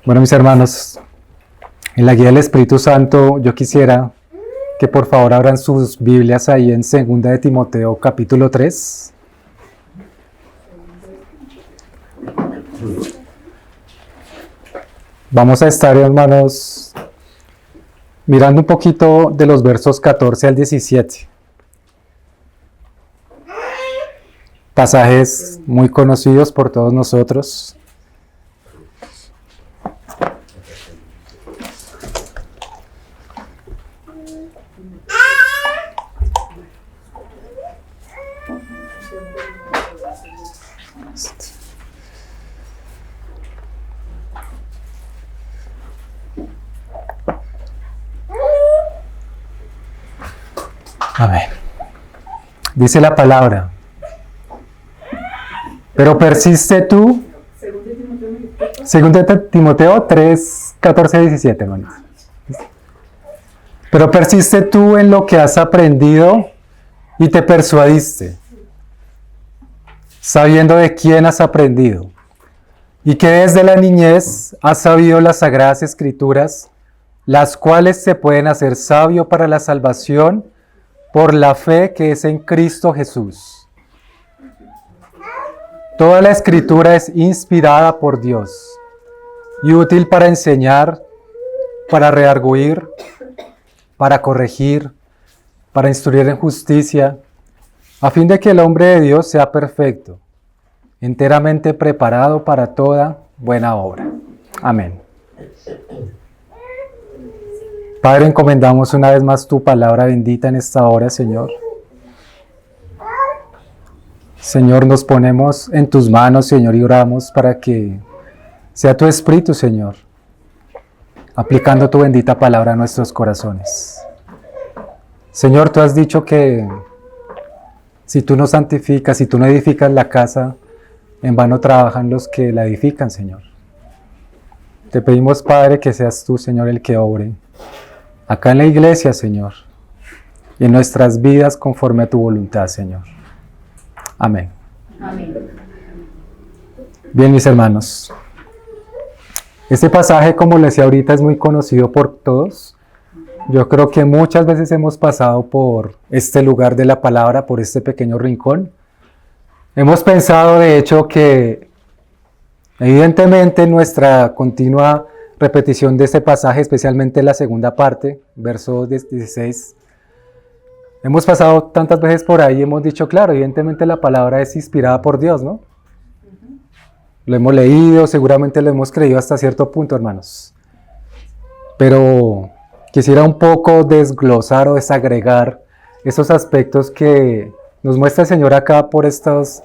Bueno, mis hermanos, en la guía del Espíritu Santo, yo quisiera que por favor abran sus Biblias ahí en 2 de Timoteo, capítulo 3. Vamos a estar, hermanos, mirando un poquito de los versos 14 al 17. Pasajes muy conocidos por todos nosotros. A ver, dice la palabra, pero persiste tú, 2 Timoteo 3, 14 y 17, hermanos. Pero persiste tú en lo que has aprendido y te persuadiste, sabiendo de quién has aprendido, y que desde la niñez has sabido las sagradas escrituras, las cuales te pueden hacer sabio para la salvación por la fe que es en Cristo Jesús. Toda la escritura es inspirada por Dios y útil para enseñar, para redarguir, para corregir, para instruir en justicia, a fin de que el hombre de Dios sea perfecto, enteramente preparado para toda buena obra. Amén. Padre, encomendamos una vez más tu palabra bendita en esta hora, Señor. Señor, nos ponemos en tus manos, Señor, y oramos para que sea tu Espíritu, Señor, aplicando tu bendita palabra a nuestros corazones. Señor, tú has dicho que si tú no santificas, si tú no edificas la casa, en vano trabajan los que la edifican, Señor. Te pedimos, Padre, que seas tú, Señor, el que obre acá en la iglesia, Señor, y en nuestras vidas conforme a tu voluntad, Señor. Amén. Amén. Bien, mis hermanos, este pasaje, como les decía ahorita, es muy conocido por todos. Yo creo que muchas veces hemos pasado por este lugar de la palabra, por este pequeño rincón. Hemos pensado, de hecho, que evidentemente nuestra continua repetición de este pasaje, especialmente la segunda parte, verso 16, hemos pasado tantas veces por ahí y hemos dicho, claro, evidentemente la palabra es inspirada por Dios, ¿no? Lo hemos leído, seguramente lo hemos creído hasta cierto punto, hermanos. Pero quisiera un poco desglosar o desagregar esos aspectos que nos muestra el Señor acá por estos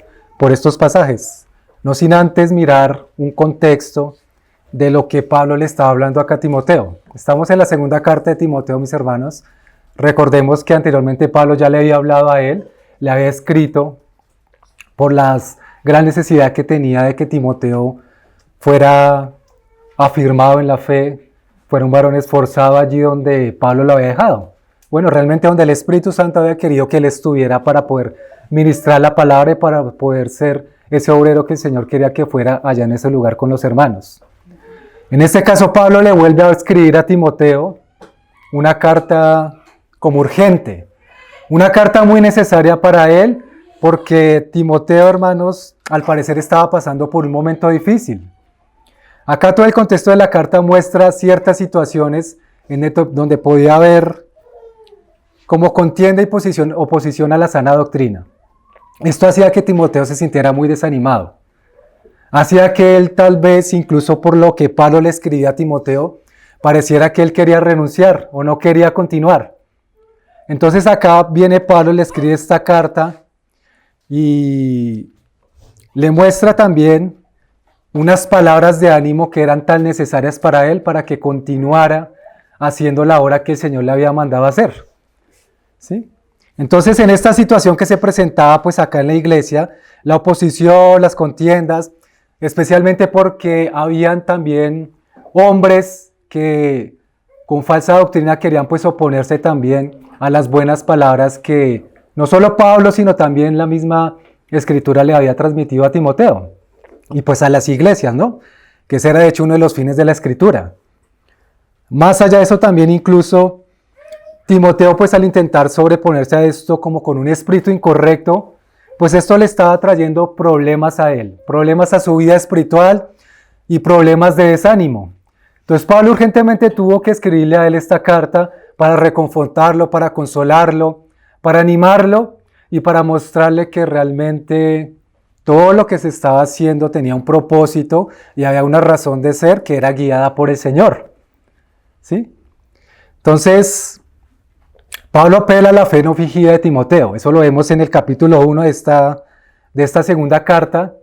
pasajes, no sin antes mirar un contexto de lo que Pablo le estaba hablando acá a Timoteo. Estamos en la segunda carta de Timoteo, mis hermanos. Recordemos que anteriormente Pablo ya le había hablado a él, le había escrito por la gran necesidad que tenía de que Timoteo fuera afirmado en la fe, fuera un varón esforzado allí donde Pablo lo había dejado. Bueno, realmente donde el Espíritu Santo había querido que él estuviera para poder ministrar la palabra y para poder ser ese obrero que el Señor quería que fuera allá en ese lugar con los hermanos. En este caso, Pablo le vuelve a escribir a Timoteo una carta como urgente, una carta muy necesaria para él, porque Timoteo, hermanos, al parecer estaba pasando por un momento difícil. Acá todo el contexto de la carta muestra ciertas situaciones donde podía haber como contienda y oposición a la sana doctrina. Esto hacía que Timoteo se sintiera muy desanimado. Hacía que él, tal vez, incluso por lo que Pablo le escribía a Timoteo, pareciera que él quería renunciar o no quería continuar. Entonces acá viene Pablo, le escribe esta carta y le muestra también unas palabras de ánimo que eran tan necesarias para él, para que continuara haciendo la obra que el Señor le había mandado a hacer. ¿Sí? Entonces, en esta situación que se presentaba pues acá en la iglesia, la oposición, las contiendas, especialmente porque habían también hombres que con falsa doctrina querían pues oponerse también a las buenas palabras que no solo Pablo, sino también la misma Escritura le había transmitido a Timoteo y pues a las iglesias, ¿no? que ese era de hecho uno de los fines de la Escritura. Más allá de eso también incluso Timoteo, pues al intentar sobreponerse a esto como con un espíritu incorrecto, pues esto le estaba trayendo problemas a él, problemas a su vida espiritual y problemas de desánimo. Entonces Pablo urgentemente tuvo que escribirle a él esta carta para reconfortarlo, para consolarlo, para animarlo y para mostrarle que realmente todo lo que se estaba haciendo tenía un propósito y había una razón de ser que era guiada por el Señor. ¿Sí? Entonces, Pablo apela a la fe no fingida de Timoteo. Eso lo vemos en el capítulo 1 de esta segunda carta.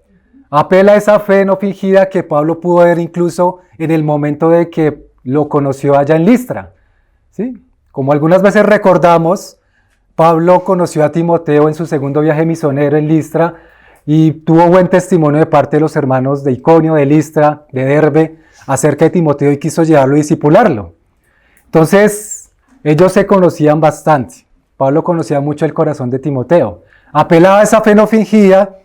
Apela a esa fe no fingida que Pablo pudo ver incluso en el momento de que lo conoció allá en Listra. ¿Sí? Como algunas veces recordamos, Pablo conoció a Timoteo en su segundo viaje misionero en Listra y tuvo buen testimonio de parte de los hermanos de Iconio, de Listra, de Derbe, acerca de Timoteo y quiso llevarlo y discipularlo. Entonces, ellos se conocían bastante. Pablo conocía mucho el corazón de Timoteo. Apelaba a esa fe no fingida,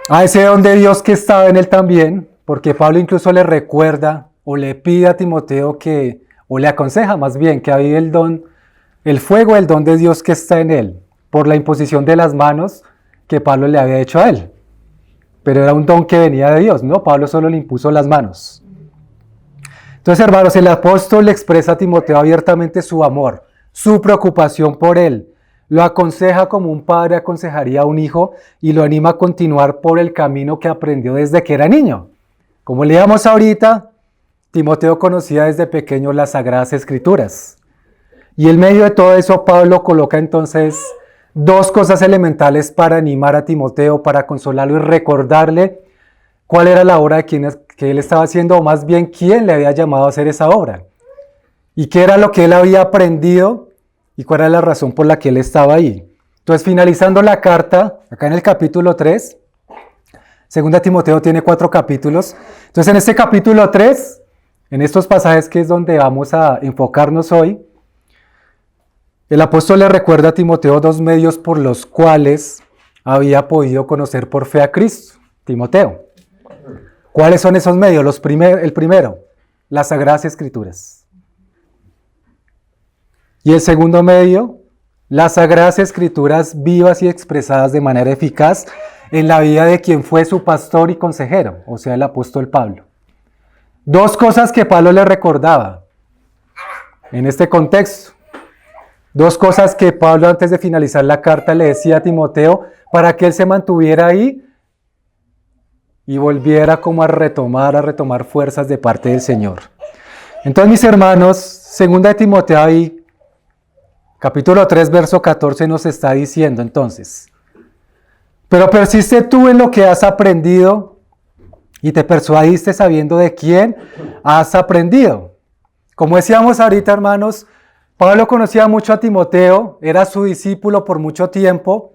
a ese don de Dios que estaba en él también, porque Pablo incluso le recuerda o le pide a Timoteo o le aconseja más bien que avive el don, el fuego, el don de Dios que está en él, por la imposición de las manos que Pablo le había hecho a él. Pero era un don que venía de Dios, ¿no? Pablo solo le impuso las manos. Entonces, hermanos, el apóstol le expresa a Timoteo abiertamente su amor, su preocupación por él. Lo aconseja como un padre aconsejaría a un hijo y lo anima a continuar por el camino que aprendió desde que era niño. Como leíamos ahorita, Timoteo conocía desde pequeño las Sagradas Escrituras. Y en medio de todo eso, Pablo coloca entonces dos cosas elementales para animar a Timoteo, para consolarlo y recordarle cuál era la obra que él estaba haciendo, o más bien quién le había llamado a hacer esa obra. Y qué era lo que él había aprendido y cuál era la razón por la que él estaba ahí. Entonces, finalizando la carta, acá en el capítulo 3, Segunda Timoteo tiene 4 capítulos. Entonces, en este capítulo 3, en estos pasajes que es donde vamos a enfocarnos hoy, el apóstol le recuerda a Timoteo 2 medios por los cuales había podido conocer por fe a Cristo. Timoteo, ¿cuáles son esos medios? El primero, las Sagradas Escrituras. Y el segundo medio, las Sagradas Escrituras vivas y expresadas de manera eficaz en la vida de quien fue su pastor y consejero, o sea, el apóstol Pablo. Dos cosas que Pablo le recordaba en este contexto. Dos cosas que Pablo antes de finalizar la carta le decía a Timoteo para que él se mantuviera ahí y volviera como a retomar fuerzas de parte del Señor. Entonces, mis hermanos, segunda de Timoteo ahí, capítulo 3, verso 14 nos está diciendo entonces: pero persiste tú en lo que has aprendido y te persuadiste sabiendo de quién has aprendido. Como decíamos ahorita, hermanos, Pablo conocía mucho a Timoteo, era su discípulo por mucho tiempo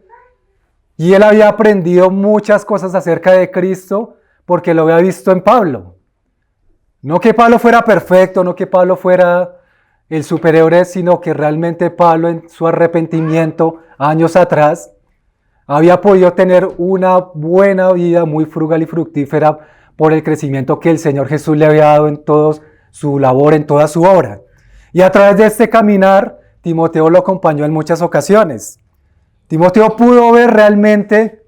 y él había aprendido muchas cosas acerca de Cristo porque lo había visto en Pablo. No que Pablo fuera perfecto, no que Pablo fuera el superhéroe, sino que realmente Pablo en su arrepentimiento años atrás había podido tener una buena vida muy frugal y fructífera por el crecimiento que el Señor Jesús le había dado en toda su labor, en toda su obra. Y a través de este caminar, Timoteo lo acompañó en muchas ocasiones. Timoteo pudo ver realmente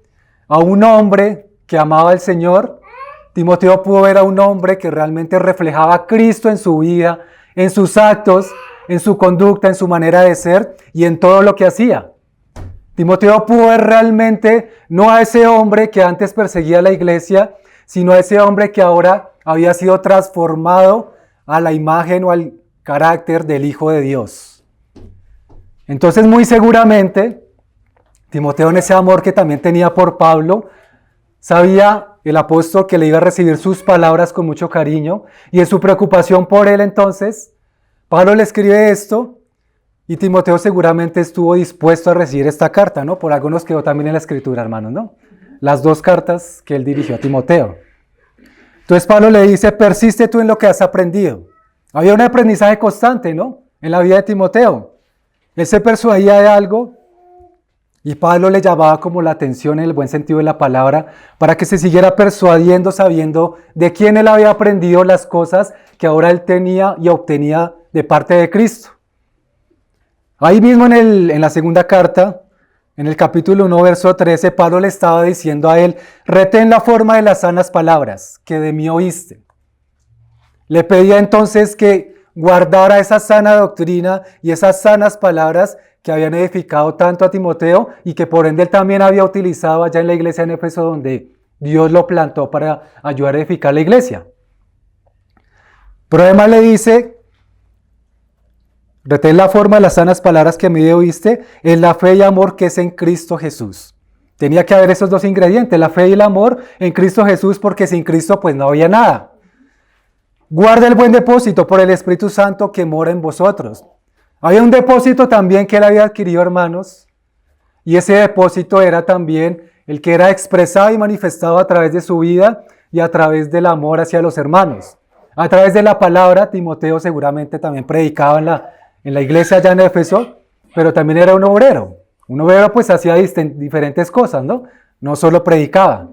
a un hombre que amaba al Señor. Timoteo pudo ver a un hombre que realmente reflejaba a Cristo en su vida, en sus actos, en su conducta, en su manera de ser y en todo lo que hacía. Timoteo pudo ver realmente no a ese hombre que antes perseguía a la iglesia, sino a ese hombre que ahora había sido transformado a la imagen o al carácter del Hijo de Dios. Entonces, muy seguramente, Timoteo, en ese amor que también tenía por Pablo, sabía el apóstol que le iba a recibir sus palabras con mucho cariño, y en su preocupación por él entonces, Pablo le escribe esto, y Timoteo seguramente estuvo dispuesto a recibir esta carta, ¿no? Por algo nos quedó también en la escritura, hermanos, ¿no? Las 2 cartas que él dirigió a Timoteo. Entonces Pablo le dice: persiste tú en lo que has aprendido. Había un aprendizaje constante, ¿no? En la vida de Timoteo. Él se persuadía de algo Y Pablo le llamaba como la atención en el buen sentido de la palabra para que se siguiera persuadiendo, sabiendo de quién él había aprendido las cosas que ahora él tenía y obtenía de parte de Cristo. Ahí mismo en la segunda carta, en el capítulo 1, verso 13, Pablo le estaba diciendo a él: retén la forma de las sanas palabras que de mí oíste. Le pedía entonces que guardara esa sana doctrina y esas sanas palabras que habían edificado tanto a Timoteo y que por ende él también había utilizado allá en la iglesia en Éfeso, donde Dios lo plantó para ayudar a edificar la iglesia. Pero además le dice: retén la forma de las sanas palabras que me oíste, en la fe y amor que es en Cristo Jesús. Tenía que haber esos dos ingredientes, la fe y el amor en Cristo Jesús, porque sin Cristo pues no había nada. Guarda el buen depósito por el Espíritu Santo que mora en vosotros. Había un depósito también que él había adquirido, hermanos, y ese depósito era también el que era expresado y manifestado a través de su vida y a través del amor hacia los hermanos. A través de la palabra, Timoteo seguramente también predicaba en la iglesia allá en Éfeso, pero también era un obrero. Un obrero pues hacía diferentes cosas, ¿no? No solo predicaba.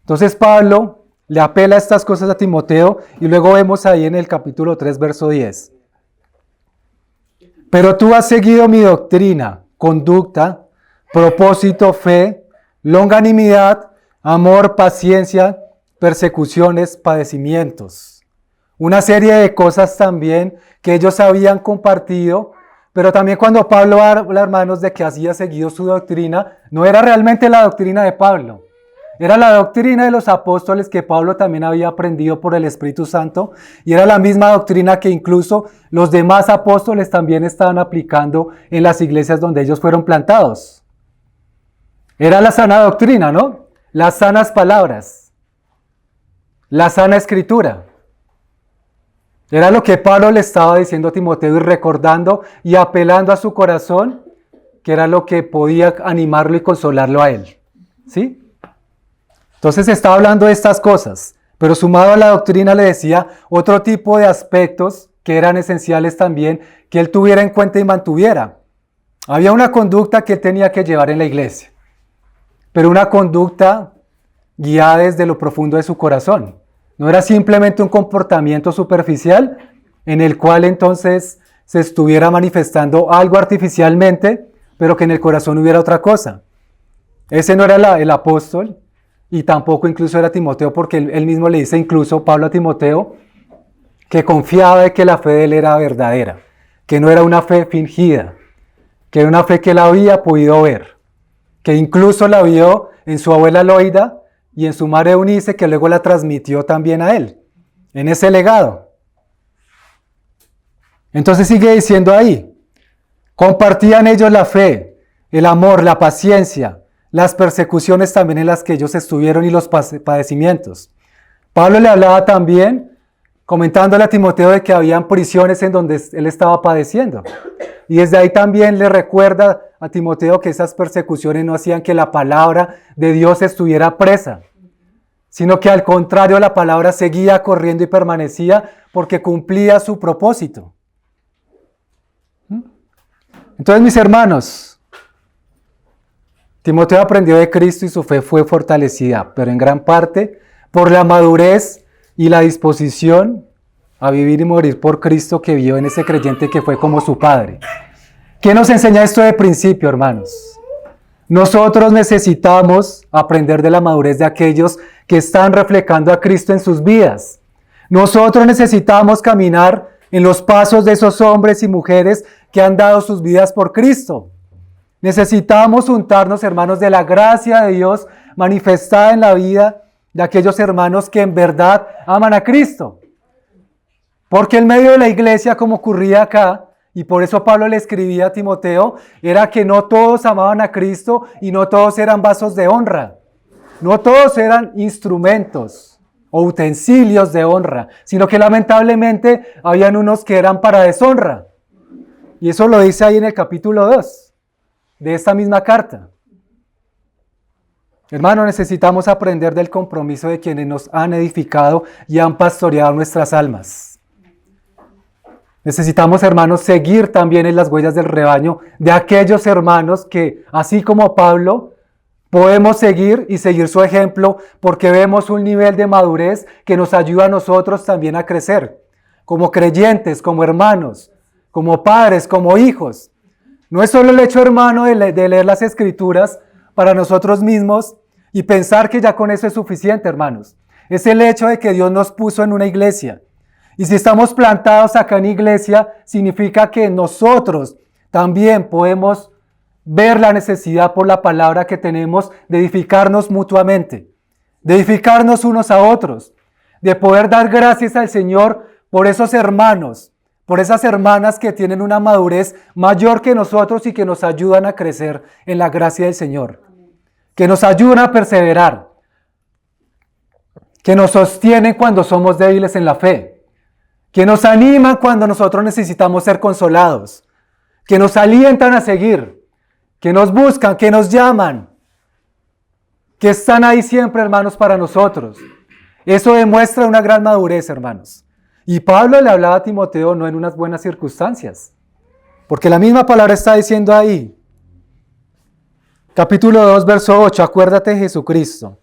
Entonces Pablo le apela estas cosas a Timoteo y luego vemos ahí en el capítulo 3, verso 10. Pero tú has seguido mi doctrina, conducta, propósito, fe, longanimidad, amor, paciencia, persecuciones, padecimientos. Una serie de cosas también que ellos habían compartido, pero también cuando Pablo habla, hermanos, de que había seguido su doctrina, no era realmente la doctrina de Pablo. Era la doctrina de los apóstoles que Pablo también había aprendido por el Espíritu Santo, y era la misma doctrina que incluso los demás apóstoles también estaban aplicando en las iglesias donde ellos fueron plantados. Era la sana doctrina, ¿no? Las sanas palabras, la sana escritura. Era lo que Pablo le estaba diciendo a Timoteo y recordando y apelando a su corazón, que era lo que podía animarlo y consolarlo a él. ¿Sí? Entonces estaba hablando de estas cosas, pero sumado a la doctrina le decía otro tipo de aspectos que eran esenciales también que él tuviera en cuenta y mantuviera. Había una conducta que él tenía que llevar en la iglesia, pero una conducta guiada desde lo profundo de su corazón. No era simplemente un comportamiento superficial en el cual entonces se estuviera manifestando algo artificialmente, pero que en el corazón hubiera otra cosa. Ese no era el apóstol. Y tampoco incluso era Timoteo, porque él mismo le dice incluso Pablo a Timoteo que confiaba de que la fe de él era verdadera, que no era una fe fingida, que era una fe que él había podido ver, que incluso la vio en su abuela Loida y en su madre Eunice, que luego la transmitió también a él, en ese legado. Entonces sigue diciendo ahí: compartían ellos la fe, el amor, la paciencia, las persecuciones también en las que ellos estuvieron y los padecimientos. Pablo le hablaba también, comentándole a Timoteo de que habían prisiones en donde él estaba padeciendo. Y desde ahí también le recuerda a Timoteo que esas persecuciones no hacían que la palabra de Dios estuviera presa, sino que al contrario la palabra seguía corriendo y permanecía porque cumplía su propósito. Entonces, mis hermanos, Timoteo aprendió de Cristo y su fe fue fortalecida, pero en gran parte por la madurez y la disposición a vivir y morir por Cristo que vio en ese creyente que fue como su padre. ¿Qué nos enseña esto de principio, hermanos? Nosotros necesitamos aprender de la madurez de aquellos que están reflejando a Cristo en sus vidas. Nosotros necesitamos caminar en los pasos de esos hombres y mujeres que han dado sus vidas por Cristo. Necesitamos untarnos, hermanos, de la gracia de Dios manifestada en la vida de aquellos hermanos que en verdad aman a Cristo. Porque en medio de la iglesia, como ocurría acá, y por eso Pablo le escribía a Timoteo, era que no todos amaban a Cristo y no todos eran vasos de honra. No todos eran instrumentos o utensilios de honra, sino que lamentablemente habían unos que eran para deshonra. Y eso lo dice ahí en el capítulo 2. De esta misma carta. Hermano, necesitamos aprender del compromiso de quienes nos han edificado y han pastoreado nuestras almas. Necesitamos, hermanos, seguir también en las huellas del rebaño de aquellos hermanos que, así como Pablo, podemos seguir y seguir su ejemplo porque vemos un nivel de madurez que nos ayuda a nosotros también a crecer, como creyentes, como hermanos, como padres, como hijos. No es solo el hecho, hermano, de leer las Escrituras para nosotros mismos y pensar que ya con eso es suficiente, hermanos. Es el hecho de que Dios nos puso en una iglesia. Y si estamos plantados acá en iglesia, significa que nosotros también podemos ver la necesidad por la palabra que tenemos de edificarnos mutuamente, de edificarnos unos a otros, de poder dar gracias al Señor por esos hermanos, por esas hermanas que tienen una madurez mayor que nosotros y que nos ayudan a crecer en la gracia del Señor, que nos ayudan a perseverar, que nos sostienen cuando somos débiles en la fe, que nos animan cuando nosotros necesitamos ser consolados, que nos alientan a seguir, que nos buscan, que nos llaman, que están ahí siempre, hermanos, para nosotros. Eso demuestra una gran madurez, hermanos. Y Pablo le hablaba a Timoteo no en unas buenas circunstancias, porque la misma palabra está diciendo ahí, capítulo 2, verso 8, acuérdate de Jesucristo,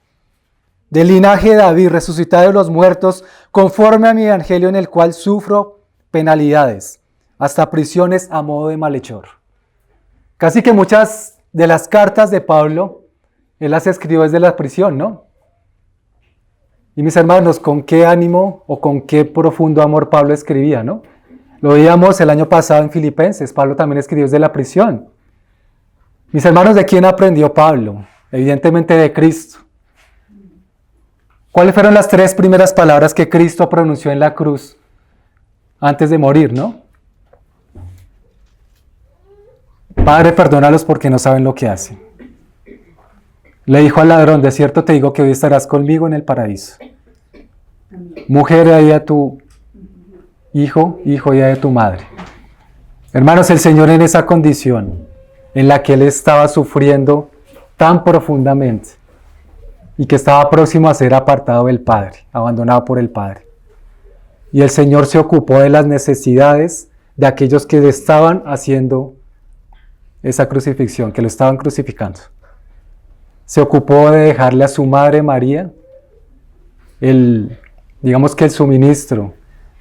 del linaje de David, resucitado de los muertos, conforme a mi evangelio en el cual sufro penalidades, hasta prisiones a modo de malhechor. Casi que muchas de las cartas de Pablo, él las escribió desde la prisión, ¿no? Y mis hermanos, con qué ánimo o con qué profundo amor Pablo escribía, ¿no? Lo veíamos el año pasado en Filipenses, Pablo también escribió desde la prisión. Mis hermanos, ¿de quién aprendió Pablo? Evidentemente de Cristo. ¿Cuáles fueron las 3 primeras palabras que Cristo pronunció en la cruz antes de morir, no? Padre, perdónalos porque no saben lo que hacen. Le dijo al ladrón, de cierto te digo que hoy estarás conmigo en el paraíso. Mujer, ahí a tu hijo, hijo, y a tu madre. Hermanos, el Señor en esa condición en la que Él estaba sufriendo tan profundamente y que estaba próximo a ser apartado del Padre, abandonado por el Padre. Y el Señor se ocupó de las necesidades de aquellos que estaban haciendo esa crucifixión, que lo estaban crucificando. Se ocupó de dejarle a su madre María digamos que el suministro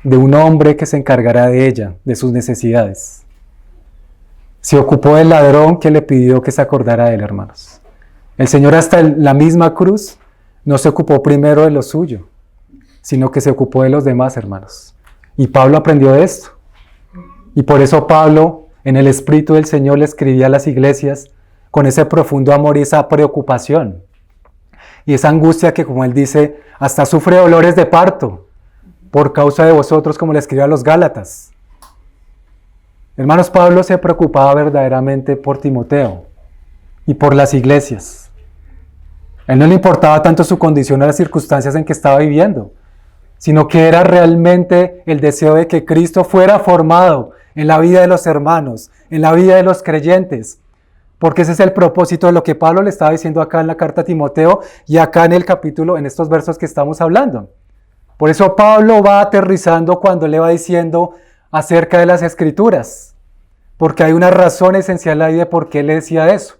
de un hombre que se encargará de ella, de sus necesidades. Se ocupó del ladrón que le pidió que se acordara de él, hermanos. El Señor hasta la misma cruz no se ocupó primero de lo suyo, sino que se ocupó de los demás, hermanos. Y Pablo aprendió de esto. Y por eso Pablo, en el Espíritu del Señor, le escribía a las iglesias con ese profundo amor y esa preocupación. Y esa angustia que, como él dice, hasta sufre dolores de parto por causa de vosotros, como le escribió a los Gálatas. Hermanos, Pablo se preocupaba verdaderamente por Timoteo y por las iglesias. A él no le importaba tanto su condición o las circunstancias en que estaba viviendo, sino que era realmente el deseo de que Cristo fuera formado en la vida de los hermanos, en la vida de los creyentes, porque ese es el propósito de lo que Pablo le estaba diciendo acá en la carta a Timoteo y acá en el capítulo, en estos versos que estamos hablando. Por eso Pablo va aterrizando cuando le va diciendo acerca de las Escrituras, porque hay una razón esencial ahí de por qué él le decía eso.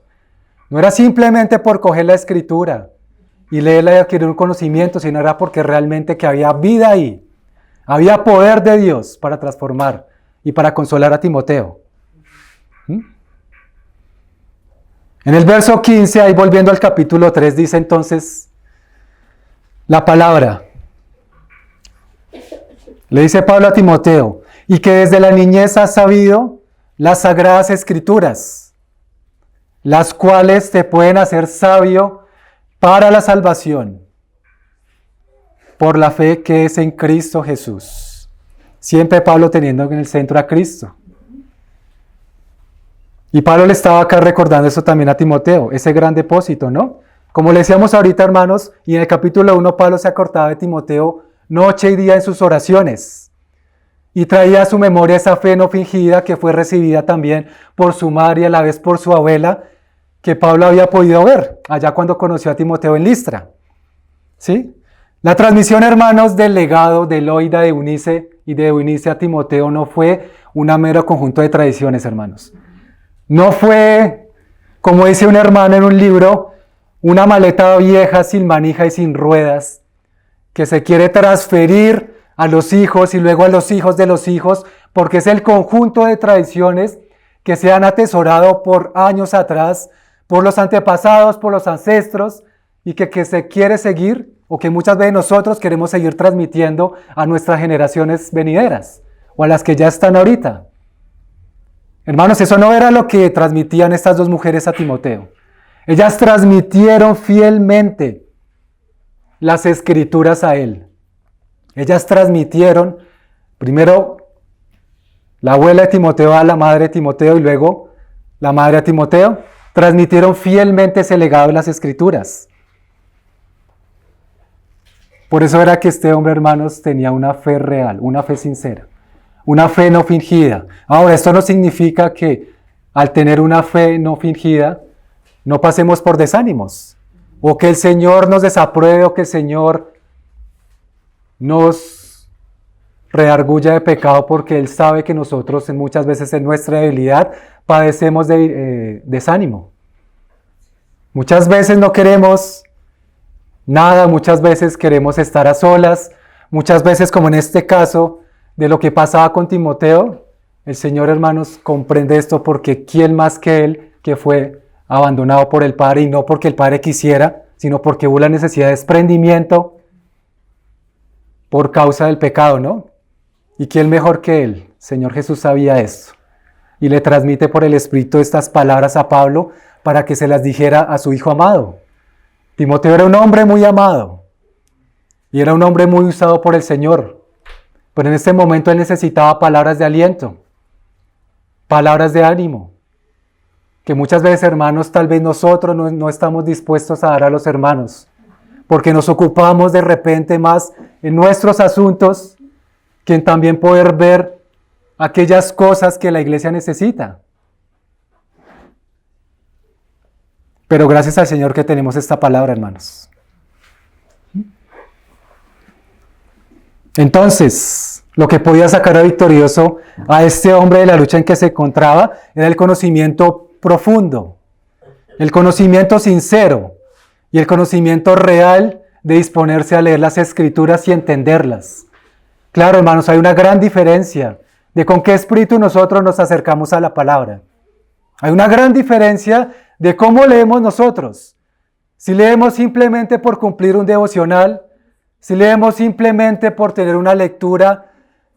No era simplemente por coger la Escritura y leerla y adquirir un conocimiento, sino era porque realmente que había vida ahí, había poder de Dios para transformar y para consolar a Timoteo. En el verso 15, ahí volviendo al capítulo 3, dice entonces la palabra. Le dice Pablo a Timoteo, y que desde la niñez has sabido las sagradas escrituras, las cuales te pueden hacer sabio para la salvación, por la fe que es en Cristo Jesús. Siempre Pablo teniendo en el centro a Cristo. Y Pablo le estaba acá recordando eso también a Timoteo, ese gran depósito, ¿no? Como le decíamos ahorita, hermanos, y en el capítulo 1 Pablo se acordaba de Timoteo noche y día en sus oraciones. Y traía a su memoria esa fe no fingida que fue recibida también por su madre y a la vez por su abuela, que Pablo había podido ver allá cuando conoció a Timoteo en Listra. ¿Sí? La transmisión, hermanos, del legado de Loida, de Eunice y de unirse a Timoteo no fue un mero conjunto de tradiciones, hermanos. No fue, como dice un hermano en un libro, una maleta vieja sin manija y sin ruedas, que se quiere transferir a los hijos y luego a los hijos de los hijos, porque es el conjunto de tradiciones que se han atesorado por años atrás, por los antepasados, por los ancestros, y que se quiere seguir, o que muchas veces nosotros queremos seguir transmitiendo a nuestras generaciones venideras, o a las que ya están ahorita. Hermanos, eso no era lo que transmitían estas dos mujeres a Timoteo. Ellas transmitieron fielmente las escrituras a él. Ellas transmitieron, primero, la abuela de Timoteo a la madre de Timoteo y luego la madre a Timoteo, transmitieron fielmente ese legado de las escrituras. Por eso era que este hombre, hermanos, tenía una fe real, una fe sincera, una fe no fingida. Ahora, esto no significa que al tener una fe no fingida, no pasemos por desánimos, o que el Señor nos desapruebe, o que el Señor nos redarguya de pecado, porque Él sabe que nosotros muchas veces en nuestra debilidad padecemos de desánimo. Muchas veces no queremos nada, muchas veces queremos estar a solas, muchas veces, como en este caso de lo que pasaba con Timoteo, el Señor, hermanos, comprende esto, porque ¿quién más que Él, que fue abandonado por el Padre, y no porque el Padre quisiera, sino porque hubo la necesidad de desprendimiento por causa del pecado, ¿no? ¿Y quién mejor que Él? Señor Jesús sabía esto, y le transmite por el Espíritu estas palabras a Pablo para que se las dijera a su hijo amado. Timoteo era un hombre muy amado, y era un hombre muy usado por el Señor, pero en este momento él necesitaba palabras de aliento, palabras de ánimo, que muchas veces, hermanos, tal vez nosotros no estamos dispuestos a dar a los hermanos, porque nos ocupamos de repente más en nuestros asuntos que en también poder ver aquellas cosas que la iglesia necesita. Pero gracias al Señor que tenemos esta palabra, hermanos. Entonces, lo que podía sacar a victorioso a este hombre de la lucha en que se encontraba era el conocimiento profundo, el conocimiento sincero y el conocimiento real de disponerse a leer las Escrituras y entenderlas. Claro, hermanos, hay una gran diferencia de con qué espíritu nosotros nos acercamos a la palabra. Hay una gran diferencia de cómo leemos nosotros. Si leemos simplemente por cumplir un devocional, si leemos simplemente por tener una lectura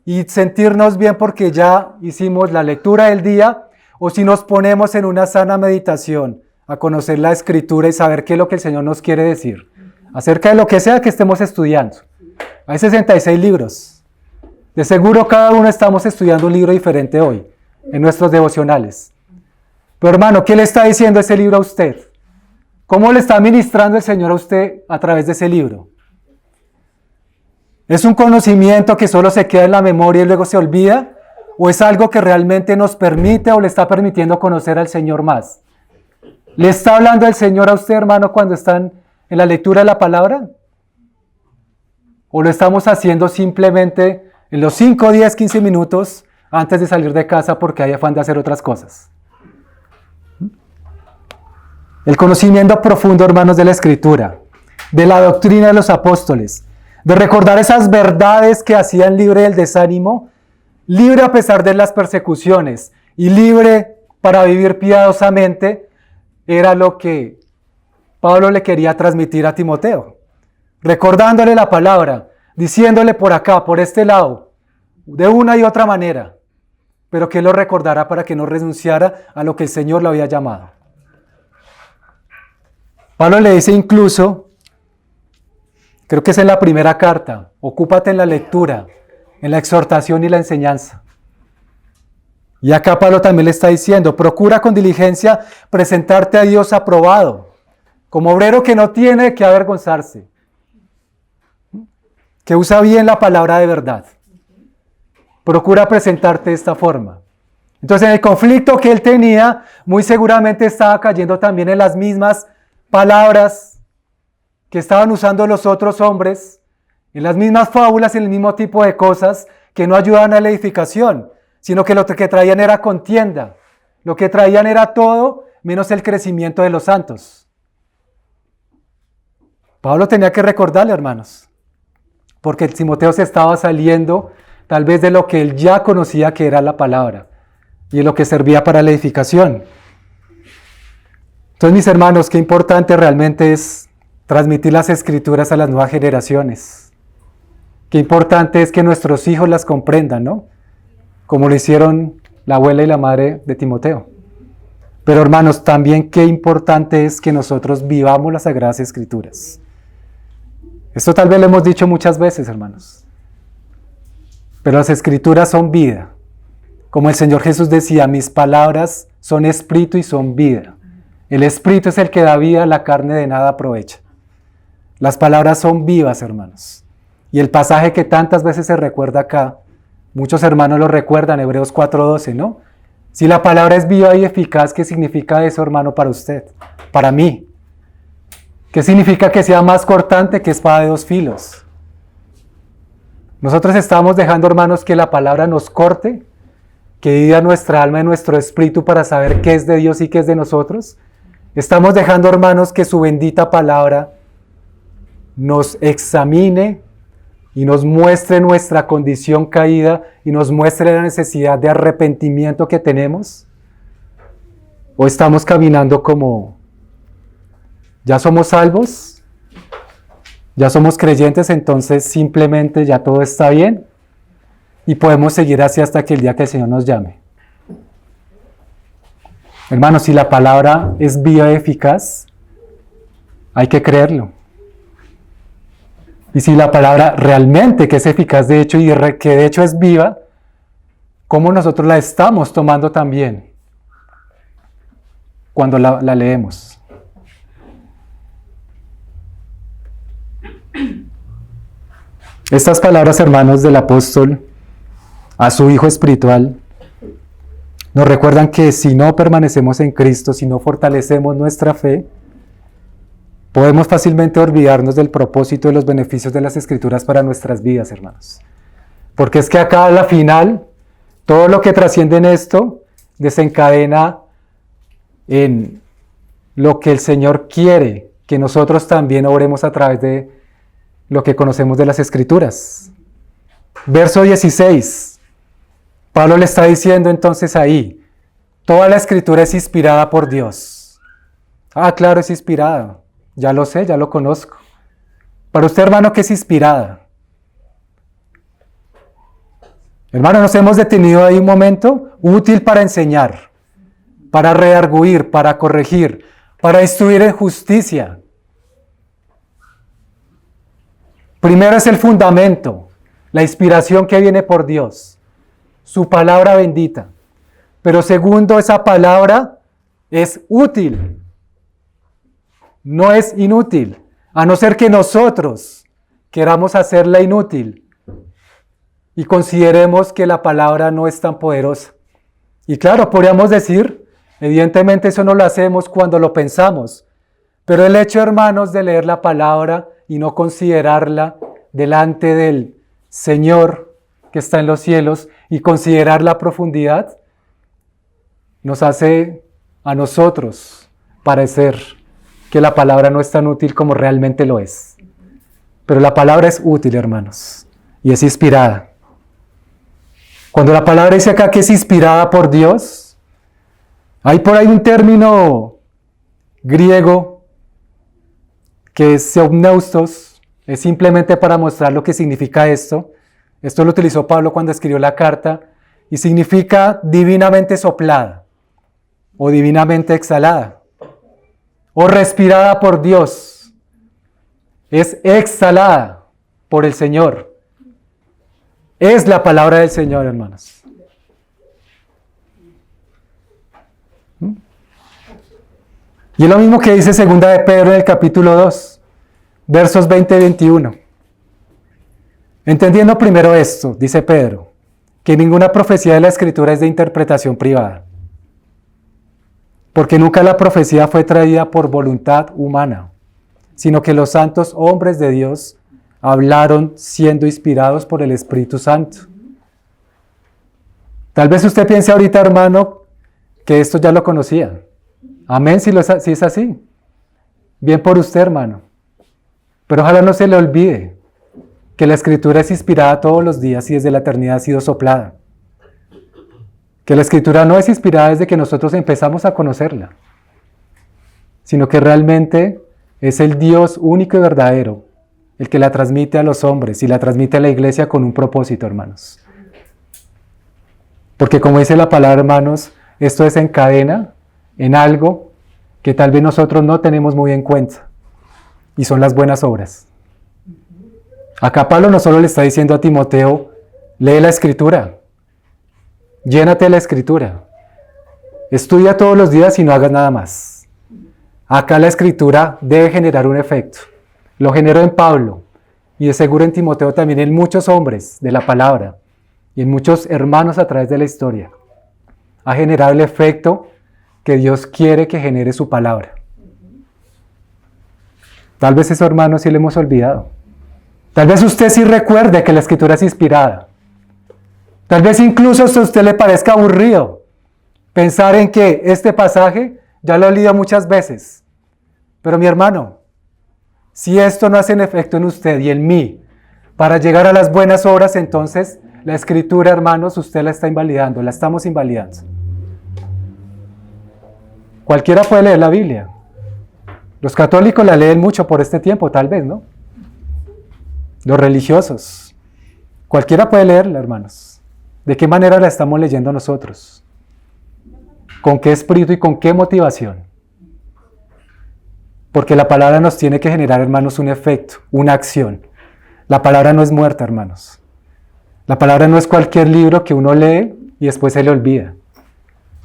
y sentirnos bien porque ya hicimos la lectura del día, o si nos ponemos en una sana meditación a conocer la Escritura y saber qué es lo que el Señor nos quiere decir acerca de lo que sea que estemos estudiando. Hay 66 libros. De seguro cada uno estamos estudiando un libro diferente hoy en nuestros devocionales. Pero hermano, ¿qué le está diciendo ese libro a usted? ¿Cómo le está ministrando el Señor a usted a través de ese libro? ¿Es un conocimiento que solo se queda en la memoria y luego se olvida? ¿O es algo que realmente nos permite o le está permitiendo conocer al Señor más? ¿Le está hablando el Señor a usted, hermano, cuando están en la lectura de la palabra? ¿O lo estamos haciendo simplemente en los 5, 10, 15 minutos antes de salir de casa porque hay afán de hacer otras cosas? El conocimiento profundo, hermanos, de la Escritura, de la doctrina de los apóstoles, de recordar esas verdades que hacían libre del desánimo, libre a pesar de las persecuciones y libre para vivir piadosamente, era lo que Pablo le quería transmitir a Timoteo, recordándole la palabra, diciéndole por acá, por este lado, de una y otra manera, pero que él lo recordara para que no renunciara a lo que el Señor le había llamado. Pablo le dice incluso, creo que es en la primera carta, ocúpate en la lectura, en la exhortación y la enseñanza. Y acá Pablo también le está diciendo, procura con diligencia presentarte a Dios aprobado, como obrero que no tiene que avergonzarse, que usa bien la palabra de verdad. Procura presentarte de esta forma. Entonces, en el conflicto que él tenía, muy seguramente estaba cayendo también en las mismas palabras que estaban usando los otros hombres, en las mismas fábulas, en el mismo tipo de cosas que no ayudaban a la edificación, sino que lo que traían era contienda. Lo que traían era todo menos el crecimiento de los santos. Pablo tenía que recordarle, hermanos, porque Timoteo se estaba saliendo tal vez de lo que él ya conocía que era la palabra y de lo que servía para la edificación. Entonces, mis hermanos, qué importante realmente es transmitir las escrituras a las nuevas generaciones. Qué importante es que nuestros hijos las comprendan, ¿no? Como lo hicieron la abuela y la madre de Timoteo. Pero, hermanos, también qué importante es que nosotros vivamos las Sagradas Escrituras. Esto tal vez lo hemos dicho muchas veces, hermanos. Pero las Escrituras son vida. Como el Señor Jesús decía, mis palabras son espíritu y son vida. El espíritu es el que da vida, la carne de nada aprovecha. Las palabras son vivas, hermanos. Y el pasaje que tantas veces se recuerda acá, muchos hermanos lo recuerdan, Hebreos 4:12, ¿no? Si la palabra es viva y eficaz, ¿qué significa eso, hermano, para usted? Para mí. ¿Qué significa que sea más cortante que espada de dos filos? Nosotros estamos dejando, hermanos, que la palabra nos corte, que divida nuestra alma y nuestro espíritu para saber qué es de Dios y qué es de nosotros. Estamos dejando, hermanos, que su bendita palabra nos examine y nos muestre nuestra condición caída y nos muestre la necesidad de arrepentimiento que tenemos. ¿O estamos caminando como ya somos salvos, ya somos creyentes, entonces simplemente ya todo está bien y podemos seguir así hasta que el día que el Señor nos llame? Hermanos, si la palabra es viva y eficaz, hay que creerlo. Y si la palabra realmente que es eficaz de hecho y que de hecho es viva, ¿cómo nosotros la estamos tomando también cuando la leemos? Estas palabras, hermanos, del apóstol a su hijo espiritual nos recuerdan que si no permanecemos en Cristo, si no fortalecemos nuestra fe, podemos fácilmente olvidarnos del propósito y los beneficios de las Escrituras para nuestras vidas, hermanos. Porque es que acá a la final, todo lo que trasciende en esto desencadena en lo que el Señor quiere, que nosotros también oremos a través de lo que conocemos de las Escrituras. Verso 16. Pablo le está diciendo entonces ahí, toda la Escritura es inspirada por Dios. Ah, claro, es inspirada. Ya lo sé, ya lo conozco. Para usted, hermano, ¿qué es inspirada? Hermano, nos hemos detenido ahí un momento, útil para enseñar, para redarguir, para corregir, para instruir en justicia. Primero es el fundamento, la inspiración que viene por Dios, su palabra bendita. Pero segundo, esa palabra es útil. No es inútil, a no ser que nosotros queramos hacerla inútil y consideremos que la palabra no es tan poderosa. Y claro, podríamos decir, evidentemente eso no lo hacemos cuando lo pensamos, pero el hecho, hermanos, de leer la palabra y no considerarla delante del Señor que está en los cielos y considerar la profundidad, nos hace a nosotros parecer que la palabra no es tan útil como realmente lo es. Pero la palabra es útil, hermanos, y es inspirada. Cuando la palabra dice acá que es inspirada por Dios, hay por ahí un término griego que es seumneustos, es simplemente para mostrar lo que significa esto. Esto lo utilizó Pablo cuando escribió la carta y significa divinamente soplada o divinamente exhalada o respirada por Dios. Es exhalada por el Señor. Es la palabra del Señor, hermanos. Y es lo mismo que dice 2 de Pedro en el capítulo 2, versos 20 y 21. Entendiendo primero esto, dice Pedro, que ninguna profecía de la Escritura es de interpretación privada, porque nunca la profecía fue traída por voluntad humana, sino que los santos hombres de Dios hablaron siendo inspirados por el Espíritu Santo. Tal vez usted piense ahorita, hermano, que esto ya lo conocía. Amén, si es así. Bien por usted, hermano. Pero ojalá no se le olvide que la Escritura es inspirada todos los días y desde la eternidad ha sido soplada. Que la Escritura no es inspirada desde que nosotros empezamos a conocerla, sino que realmente es el Dios único y verdadero el que la transmite a los hombres y la transmite a la iglesia con un propósito, hermanos. Porque como dice la palabra, hermanos, esto desencadena en algo que tal vez nosotros no tenemos muy en cuenta, y son las buenas obras. Acá Pablo no solo le está diciendo a Timoteo, lee la Escritura, llénate de la Escritura, estudia todos los días y no hagas nada más. Acá la Escritura debe generar un efecto. Lo generó en Pablo, y de seguro en Timoteo también, en muchos hombres de la palabra, y en muchos hermanos a través de la historia. Ha generado el efecto que Dios quiere que genere su palabra. Tal vez eso, hermano, sí lo hemos olvidado. Tal vez usted sí recuerde que la Escritura es inspirada. Tal vez incluso a usted le parezca aburrido pensar en que este pasaje ya lo he leído muchas veces. Pero mi hermano, si esto no hace un efecto en usted y en mí para llegar a las buenas obras, entonces la Escritura, hermanos, usted la está invalidando, la estamos invalidando. Cualquiera puede leer la Biblia. Los católicos la leen mucho por este tiempo, tal vez, ¿no? Los religiosos. Cualquiera puede leerla, hermanos. ¿De qué manera la estamos leyendo nosotros? ¿Con qué espíritu y con qué motivación? Porque la palabra nos tiene que generar, hermanos, un efecto, una acción. La palabra no es muerta, hermanos. La palabra no es cualquier libro que uno lee y después se le olvida.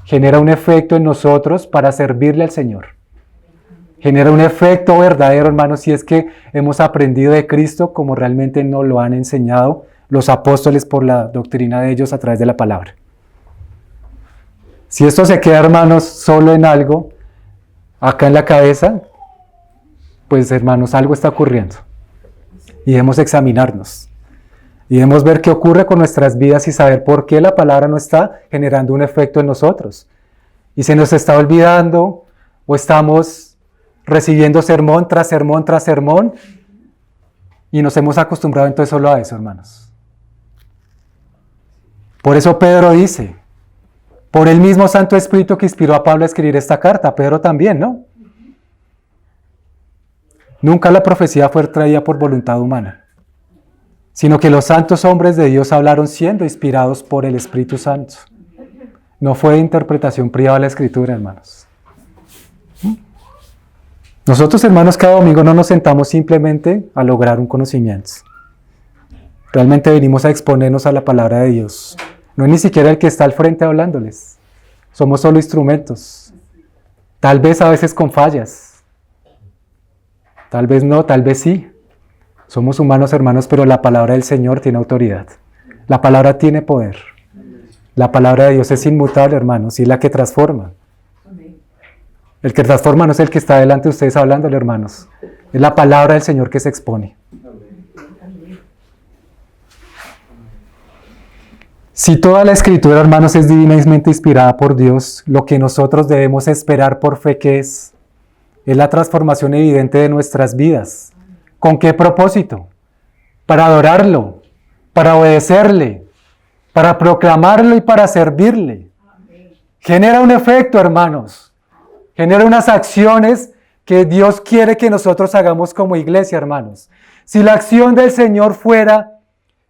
Genera un efecto en nosotros para servirle al Señor. Genera un efecto verdadero, hermanos, si es que hemos aprendido de Cristo como realmente nos lo han enseñado los apóstoles por la doctrina de ellos a través de la palabra. Si esto se queda, hermanos, solo en algo, acá en la cabeza, pues, hermanos, algo está ocurriendo. Y debemos examinarnos. Y debemos ver qué ocurre con nuestras vidas y saber por qué la palabra no está generando un efecto en nosotros. Y se nos está olvidando o estamos recibiendo sermón tras sermón tras sermón y nos hemos acostumbrado entonces solo a eso, hermanos. Por eso Pedro dice, por el mismo Santo Espíritu que inspiró a Pablo a escribir esta carta, Pedro también, ¿no? Nunca la profecía fue traída por voluntad humana, sino que los santos hombres de Dios hablaron siendo inspirados por el Espíritu Santo. No fue interpretación privada de la Escritura, hermanos. Nosotros, hermanos, cada domingo no nos sentamos simplemente a lograr un conocimiento. Realmente venimos a exponernos a la palabra de Dios. No es ni siquiera el que está al frente hablándoles. Somos solo instrumentos. Tal vez a veces con fallas. Tal vez no, tal vez sí. Somos humanos, hermanos, pero la palabra del Señor tiene autoridad. La palabra tiene poder. La palabra de Dios es inmutable, hermanos, y es la que transforma. El que transforma no es el que está delante de ustedes hablándole, hermanos. Es la palabra del Señor que se expone. Si toda la Escritura, hermanos, es divinamente inspirada por Dios, lo que nosotros debemos esperar por fe que es la transformación evidente de nuestras vidas. ¿Con qué propósito? Para adorarlo, para obedecerle, para proclamarlo y para servirle. Genera un efecto, hermanos. Genera unas acciones que Dios quiere que nosotros hagamos como iglesia, hermanos. Si la acción del Señor fuera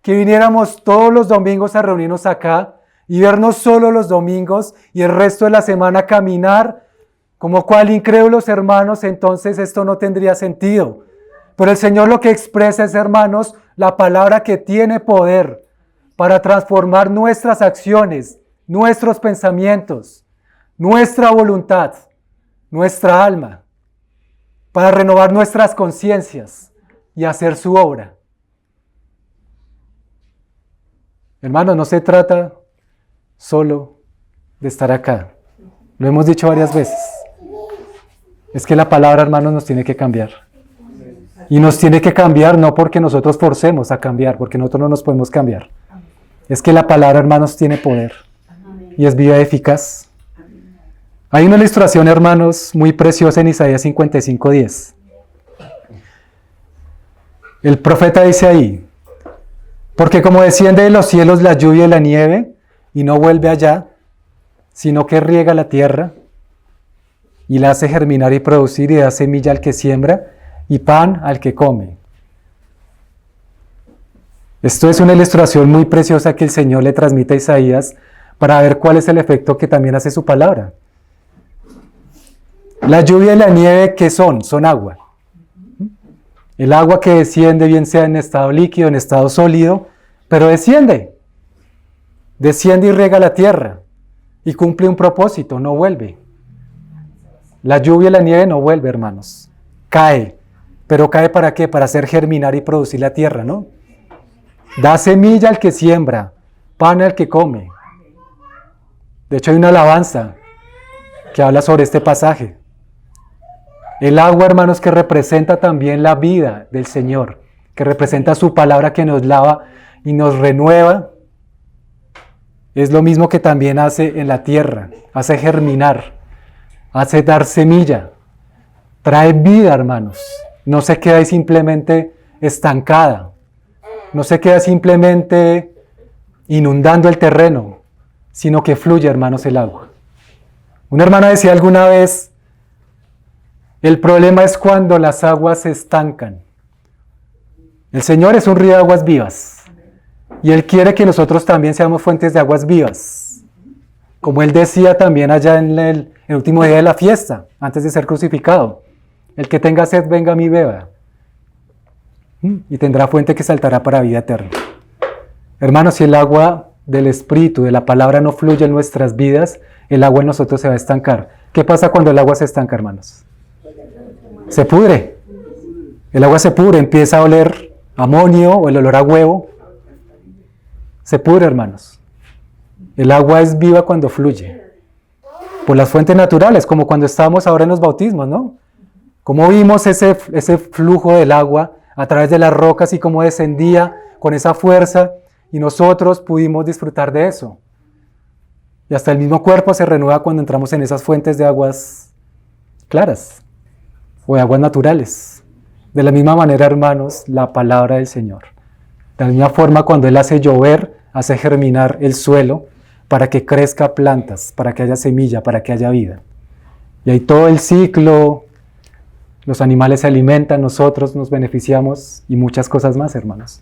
que viniéramos todos los domingos a reunirnos acá y vernos solo los domingos y el resto de la semana caminar como cual incrédulos, hermanos, entonces esto no tendría sentido. Pero el Señor lo que expresa es, hermanos, la palabra que tiene poder para transformar nuestras acciones, nuestros pensamientos, nuestra voluntad, nuestra alma, para renovar nuestras conciencias y hacer su obra. Hermanos, no se trata solo de estar acá. Lo hemos dicho varias veces. Es que la palabra, hermanos, nos tiene que cambiar. Y nos tiene que cambiar no porque nosotros forcemos a cambiar, porque nosotros no nos podemos cambiar. Es que la palabra, hermanos, tiene poder. y es viva y eficaz. Hay una ilustración, hermanos, muy preciosa en Isaías 55:10. El profeta dice ahí: porque como desciende de los cielos la lluvia y la nieve, y no vuelve allá, sino que riega la tierra, y la hace germinar y producir, y da semilla al que siembra, y pan al que come. Esto es una ilustración muy preciosa que el Señor le transmite a Isaías para ver cuál es el efecto que también hace su palabra. La lluvia y la nieve, ¿qué son? Son agua. El agua que desciende, bien sea en estado líquido, en estado sólido, pero desciende. Desciende y riega la tierra y cumple un propósito, no vuelve. La lluvia y la nieve no vuelve, hermanos. Cae. ¿Pero cae para qué? Para hacer germinar y producir la tierra, ¿no? Da semilla al que siembra, pan al que come. De hecho, hay una alabanza que habla sobre este pasaje. El agua, hermanos, que representa también la vida del Señor, que representa su palabra que nos lava y nos renueva, es lo mismo que también hace en la tierra, hace germinar, hace dar semilla, trae vida, hermanos. No se queda ahí simplemente estancada, no se queda simplemente inundando el terreno, sino que fluye, hermanos, el agua. Una hermana decía alguna vez: el problema es cuando las aguas se estancan. El Señor es un río de aguas vivas, y Él quiere que nosotros también seamos fuentes de aguas vivas. Como Él decía también allá en el último día de la fiesta, antes de ser crucificado: el que tenga sed, venga a mí, beba, y tendrá fuente que saltará para vida eterna. Hermanos, si el agua del Espíritu, de la palabra, no fluye en nuestras vidas, el agua en nosotros se va a estancar. ¿Qué pasa cuando el agua se estanca, hermanos? Se pudre. El agua se pudre, empieza a oler amonio o el olor a huevo. Se pudre, hermanos. El agua es viva cuando fluye. Por las fuentes naturales, como cuando estábamos ahora en los bautismos, ¿no? Como vimos ese flujo del agua a través de las rocas y cómo descendía con esa fuerza, y nosotros pudimos disfrutar de eso. Y hasta el mismo cuerpo se renueva cuando entramos en esas fuentes de aguas claras o de aguas naturales. De la misma manera, hermanos, la palabra del Señor. De la misma forma, cuando Él hace llover, hace germinar el suelo para que crezca plantas, para que haya semilla, para que haya vida. Y ahí todo el ciclo, los animales se alimentan, nosotros nos beneficiamos y muchas cosas más, hermanos.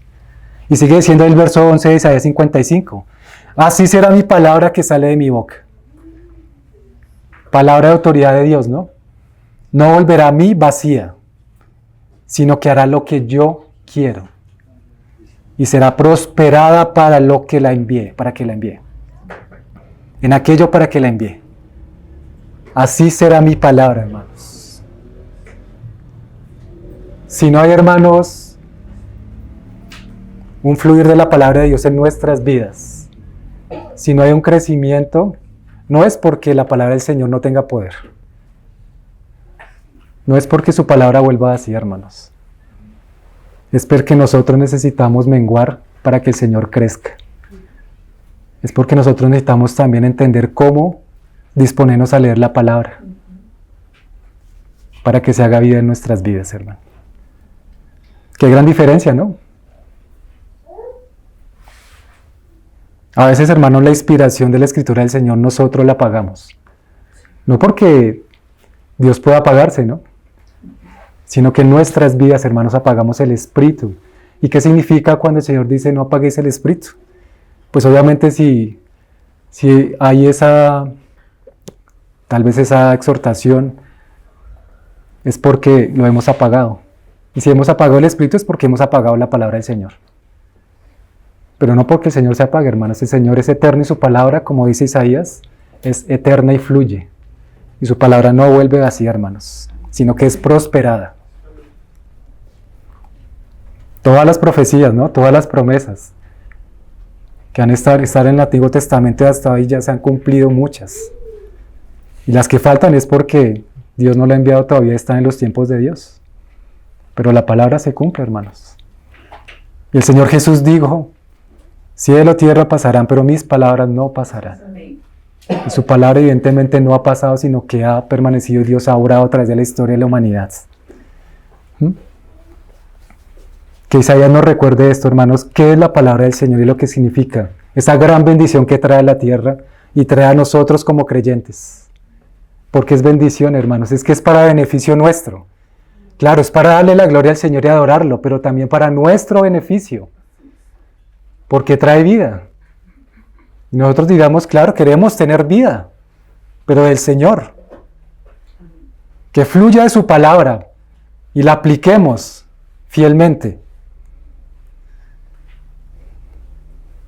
Y sigue diciendo el verso 11 de Isaías 55. Así será mi palabra que sale de mi boca. Palabra de autoridad de Dios, ¿no? No volverá a mí vacía, sino que hará lo que yo quiero. Y será prosperada para lo que la envíe, para que la envíe. En aquello para que la envíe. Así será mi palabra, hermanos. Si no hay, hermanos, un fluir de la palabra de Dios en nuestras vidas, si no hay un crecimiento, no es porque la palabra del Señor no tenga poder. No es porque su palabra vuelva así, hermanos. Es porque nosotros necesitamos menguar para que el Señor crezca. Es porque nosotros necesitamos también entender cómo disponernos a leer la palabra para que se haga vida en nuestras vidas, hermano. Qué gran diferencia, ¿no? A veces, hermanos, la inspiración de la Escritura del Señor nosotros la apagamos. No porque Dios pueda apagarse, ¿no? Sino que en nuestras vidas, hermanos, apagamos el Espíritu. ¿Y qué significa cuando el Señor dice no apaguéis el Espíritu? Pues obviamente si hay tal vez esa exhortación, es porque lo hemos apagado. Y si hemos apagado el Espíritu es porque hemos apagado la palabra del Señor. Pero no porque el Señor se apague, hermanos. El Señor es eterno y su palabra, como dice Isaías, es eterna y fluye. Y su palabra no vuelve vacía, hermanos, sino que es prosperada. Todas las profecías, ¿no? Todas las promesas que han estado en el Antiguo Testamento hasta hoy ya se han cumplido muchas. Y las que faltan es porque Dios no la ha enviado todavía, están en los tiempos de Dios. Pero la palabra se cumple, hermanos. Y el Señor Jesús dijo: cielo y tierra pasarán, pero mis palabras no pasarán. Y su palabra evidentemente no ha pasado, sino que ha permanecido. Dios ha obrado a través de la historia de la humanidad. Que Isaías nos recuerde esto, hermanos, qué es la palabra del Señor y lo que significa. Esa gran bendición que trae a la tierra y trae a nosotros como creyentes. Porque es bendición, hermanos, es que es para beneficio nuestro. Claro, es para darle la gloria al Señor y adorarlo, pero también para nuestro beneficio. Porque trae vida. Y nosotros digamos, claro, queremos tener vida, pero del Señor. Que fluya de su palabra y la apliquemos fielmente.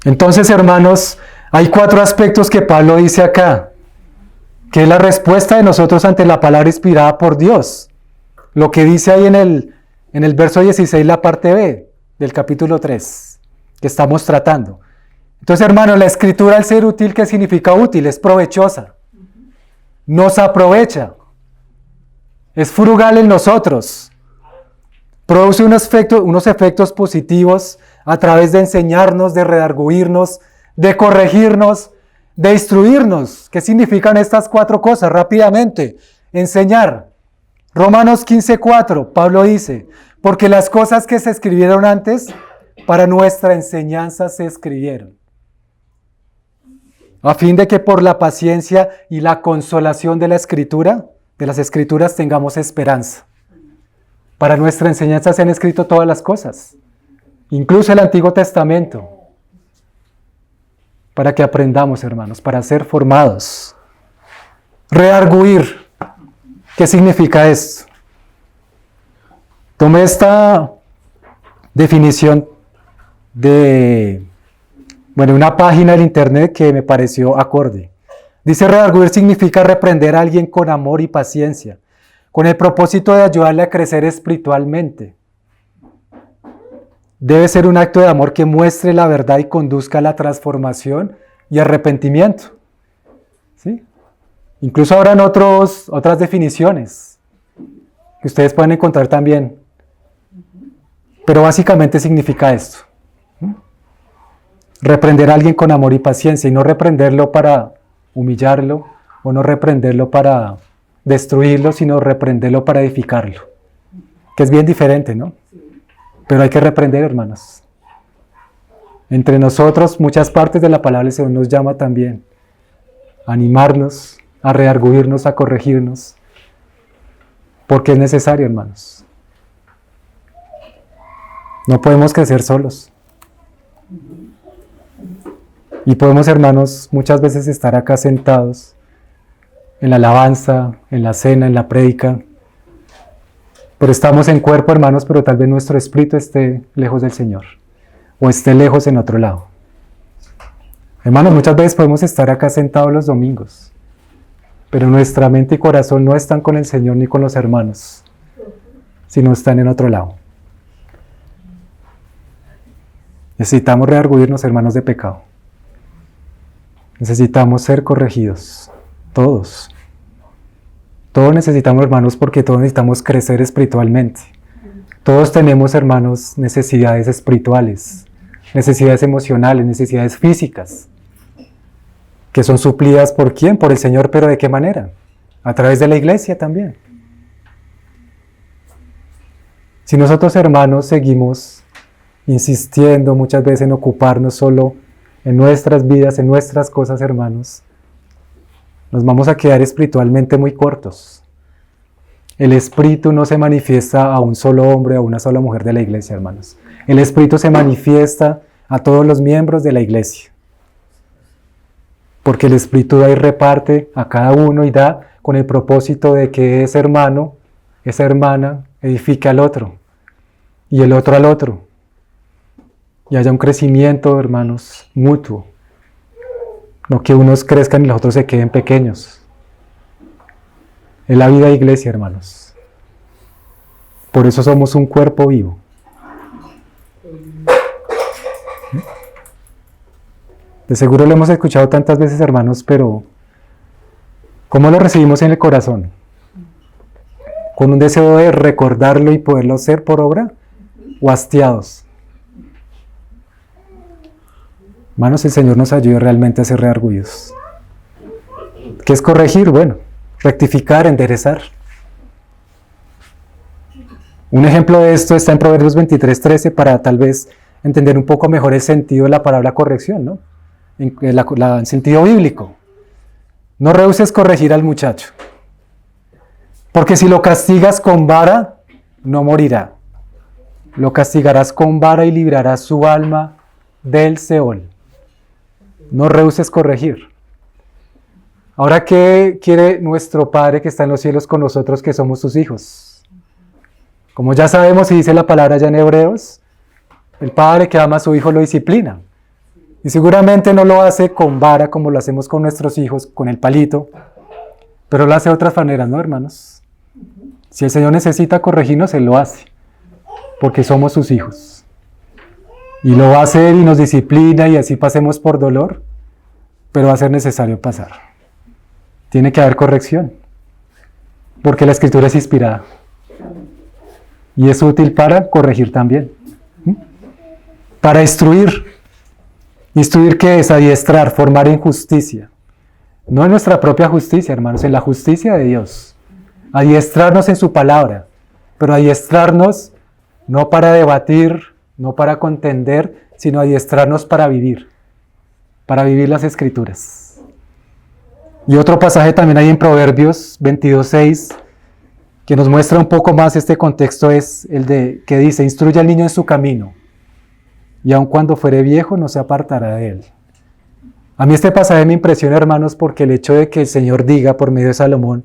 Entonces, hermanos, hay 4 aspectos que Pablo dice acá, que es la respuesta de nosotros ante la palabra inspirada por Dios. Lo que dice ahí en el verso 16, la parte B del capítulo 3, que estamos tratando. Entonces, hermanos, la escritura al ser útil, ¿qué significa útil? Es provechosa, nos aprovecha, es frugal en nosotros, produce unos efectos positivos a través de enseñarnos, de redarguirnos, de corregirnos, de instruirnos. ¿Qué significan estas 4 cosas? Rápidamente, enseñar. Romanos 15:4, Pablo dice, porque las cosas que se escribieron antes, para nuestra enseñanza se escribieron, a fin de que por la paciencia y la consolación de la Escritura, de las Escrituras, tengamos esperanza. Para nuestra enseñanza se han escrito todas las cosas, incluso el Antiguo Testamento, para que aprendamos, hermanos, para ser formados. Redarguir. ¿Qué significa esto? Tomé esta definición de una página del internet que me pareció acorde. Dice: redarguir significa reprender a alguien con amor y paciencia, con el propósito de ayudarle a crecer espiritualmente. Debe ser un acto de amor que muestre la verdad y conduzca a la transformación y arrepentimiento. ¿Sí? Incluso habrán otras definiciones que ustedes pueden encontrar también. Pero básicamente significa esto. Reprender a alguien con amor y paciencia, y no reprenderlo para humillarlo, o no reprenderlo para destruirlo, sino reprenderlo para edificarlo. Que es bien diferente, ¿no? Pero hay que reprender, hermanos. Entre nosotros, muchas partes de la palabra del Señor nos llama también a animarnos, a redarguirnos, a corregirnos, porque es necesario, hermanos. No podemos crecer solos. Y podemos, hermanos, muchas veces estar acá sentados en la alabanza, en la cena, en la prédica, pero estamos en cuerpo, hermanos, pero tal vez nuestro espíritu esté lejos del Señor, o esté lejos en otro lado. Hermanos, muchas veces podemos estar acá sentados los domingos, pero nuestra mente y corazón no están con el Señor ni con los hermanos, sino están en otro lado. Necesitamos redarguirnos, hermanos, de pecado. Necesitamos ser corregidos, todos. Todos necesitamos, hermanos, porque todos necesitamos crecer espiritualmente. Todos tenemos, hermanos, necesidades espirituales, necesidades emocionales, necesidades físicas, que son suplidas ¿por quién? Por el Señor, pero ¿de qué manera? A través de la iglesia también. Si nosotros, hermanos, seguimos insistiendo muchas veces en ocuparnos solo en nuestras vidas, en nuestras cosas, hermanos, nos vamos a quedar espiritualmente muy cortos. El Espíritu no se manifiesta a un solo hombre o a una sola mujer de la iglesia, hermanos. El Espíritu se manifiesta a todos los miembros de la iglesia. Porque el Espíritu da y reparte a cada uno y da con el propósito de que ese hermano, esa hermana, edifique al otro y el otro al otro. Y haya un crecimiento, hermanos, mutuo. No que unos crezcan y los otros se queden pequeños. Es la vida de iglesia, hermanos. Por eso somos un cuerpo vivo. De seguro lo hemos escuchado tantas veces, hermanos, pero ¿cómo lo recibimos en el corazón? ¿Con un deseo de recordarlo y poderlo hacer por obra? ¿O hastiados? Hermanos, el Señor nos ayude realmente a ser redarguidos. ¿Qué es corregir? Bueno, rectificar, enderezar. Un ejemplo de esto está en Proverbios 23:13 para tal vez entender un poco mejor el sentido de la palabra corrección, ¿no? En sentido bíblico. No rehuses corregir al muchacho, porque si lo castigas con vara, no morirá. Lo castigarás con vara y librarás su alma del Seol. No rehuses corregir. Ahora, ¿qué quiere nuestro Padre que está en los cielos con nosotros, que somos sus hijos? Como ya sabemos y dice la palabra ya en Hebreos, el Padre que ama a su Hijo lo disciplina. Y seguramente no lo hace con vara como lo hacemos con nuestros hijos, con el palito, pero lo hace de otras maneras, ¿no, hermanos? Si el Señor necesita corregirnos, Él lo hace, porque somos sus hijos. Y lo va a hacer y nos disciplina y así pasemos por dolor, pero va a ser necesario pasar. Tiene que haber corrección, porque la Escritura es inspirada. Y es útil para corregir también. Para instruir. ¿Instruir qué es? Adiestrar, formar en justicia. No en nuestra propia justicia, hermanos, en la justicia de Dios. Adiestrarnos en su palabra. Pero adiestrarnos no para debatir, no para contender, sino adiestrarnos para vivir. Para vivir las Escrituras. Y otro pasaje también hay en Proverbios 22:6, que nos muestra un poco más este contexto, es el de que dice: instruye al niño en su camino, y aun cuando fuere viejo no se apartará de él. A mí este pasaje me impresiona, hermanos, porque el hecho de que el Señor diga por medio de Salomón,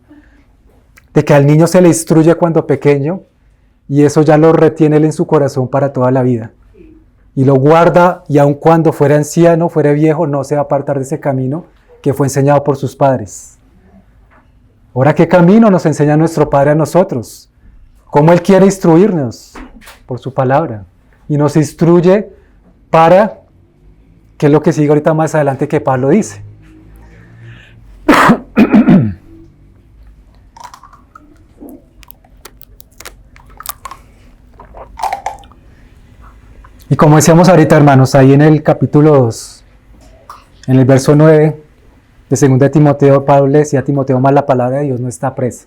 de que al niño se le instruye cuando pequeño, y eso ya lo retiene él en su corazón para toda la vida, y lo guarda, y aun cuando fuera anciano, fuera viejo, no se va a apartar de ese camino que fue enseñado por sus padres. Ahora, ¿qué camino nos enseña nuestro Padre a nosotros? ¿Cómo Él quiere instruirnos? Por su palabra. Y nos instruye para, ¿qué es lo que sigue ahorita más adelante que Pablo dice? Y como decíamos ahorita, hermanos, ahí en el capítulo 2, en el verso 9, de 2 Timoteo, Pablo le decía a Timoteo: más la palabra de Dios no está presa.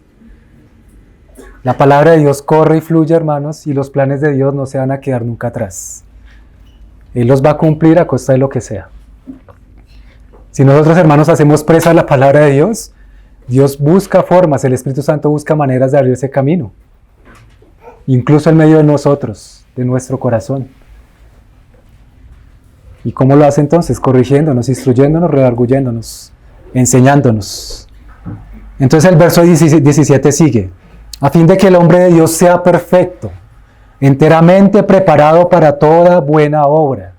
La palabra de Dios corre y fluye, hermanos, y los planes de Dios no se van a quedar nunca atrás. Él los va a cumplir a costa de lo que sea. Si nosotros, hermanos, hacemos presa la palabra de Dios, Dios busca formas, el Espíritu Santo busca maneras de abrir ese camino. Incluso en medio de nosotros, de nuestro corazón. ¿Y cómo lo hace entonces? Corrigiéndonos, instruyéndonos, redarguyéndonos, enseñándonos. Entonces el verso 17 sigue: a fin de que el hombre de Dios sea perfecto, enteramente preparado para toda buena obra.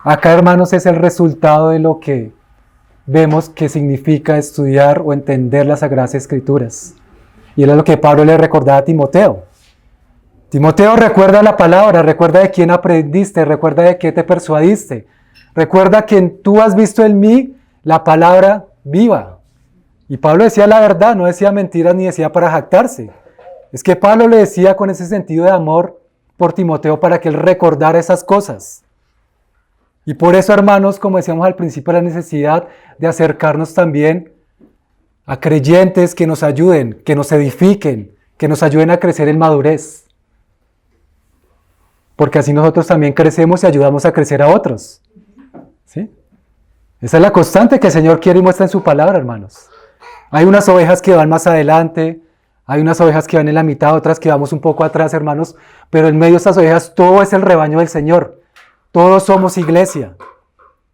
Acá, hermanos, es el resultado de lo que vemos que significa estudiar o entender las Sagradas Escrituras. Y era lo que Pablo le recordaba a Timoteo. Timoteo, recuerda la palabra, recuerda de quién aprendiste, recuerda de qué te persuadiste, recuerda que tú has visto en mí la palabra viva. Y Pablo decía la verdad, no decía mentiras ni decía para jactarse. Es que Pablo le decía con ese sentido de amor por Timoteo para que él recordara esas cosas. Y por eso, hermanos, como decíamos al principio, la necesidad de acercarnos también a creyentes que nos ayuden, que nos edifiquen, que nos ayuden a crecer en madurez. Porque así nosotros también crecemos y ayudamos a crecer a otros. ¿Sí? Esa es la constante que el Señor quiere y muestra en su palabra, hermanos. Hay unas ovejas que van más adelante, hay unas ovejas que van en la mitad, otras que vamos un poco atrás, hermanos, pero en medio de estas ovejas todo es el rebaño del Señor. Todos somos iglesia.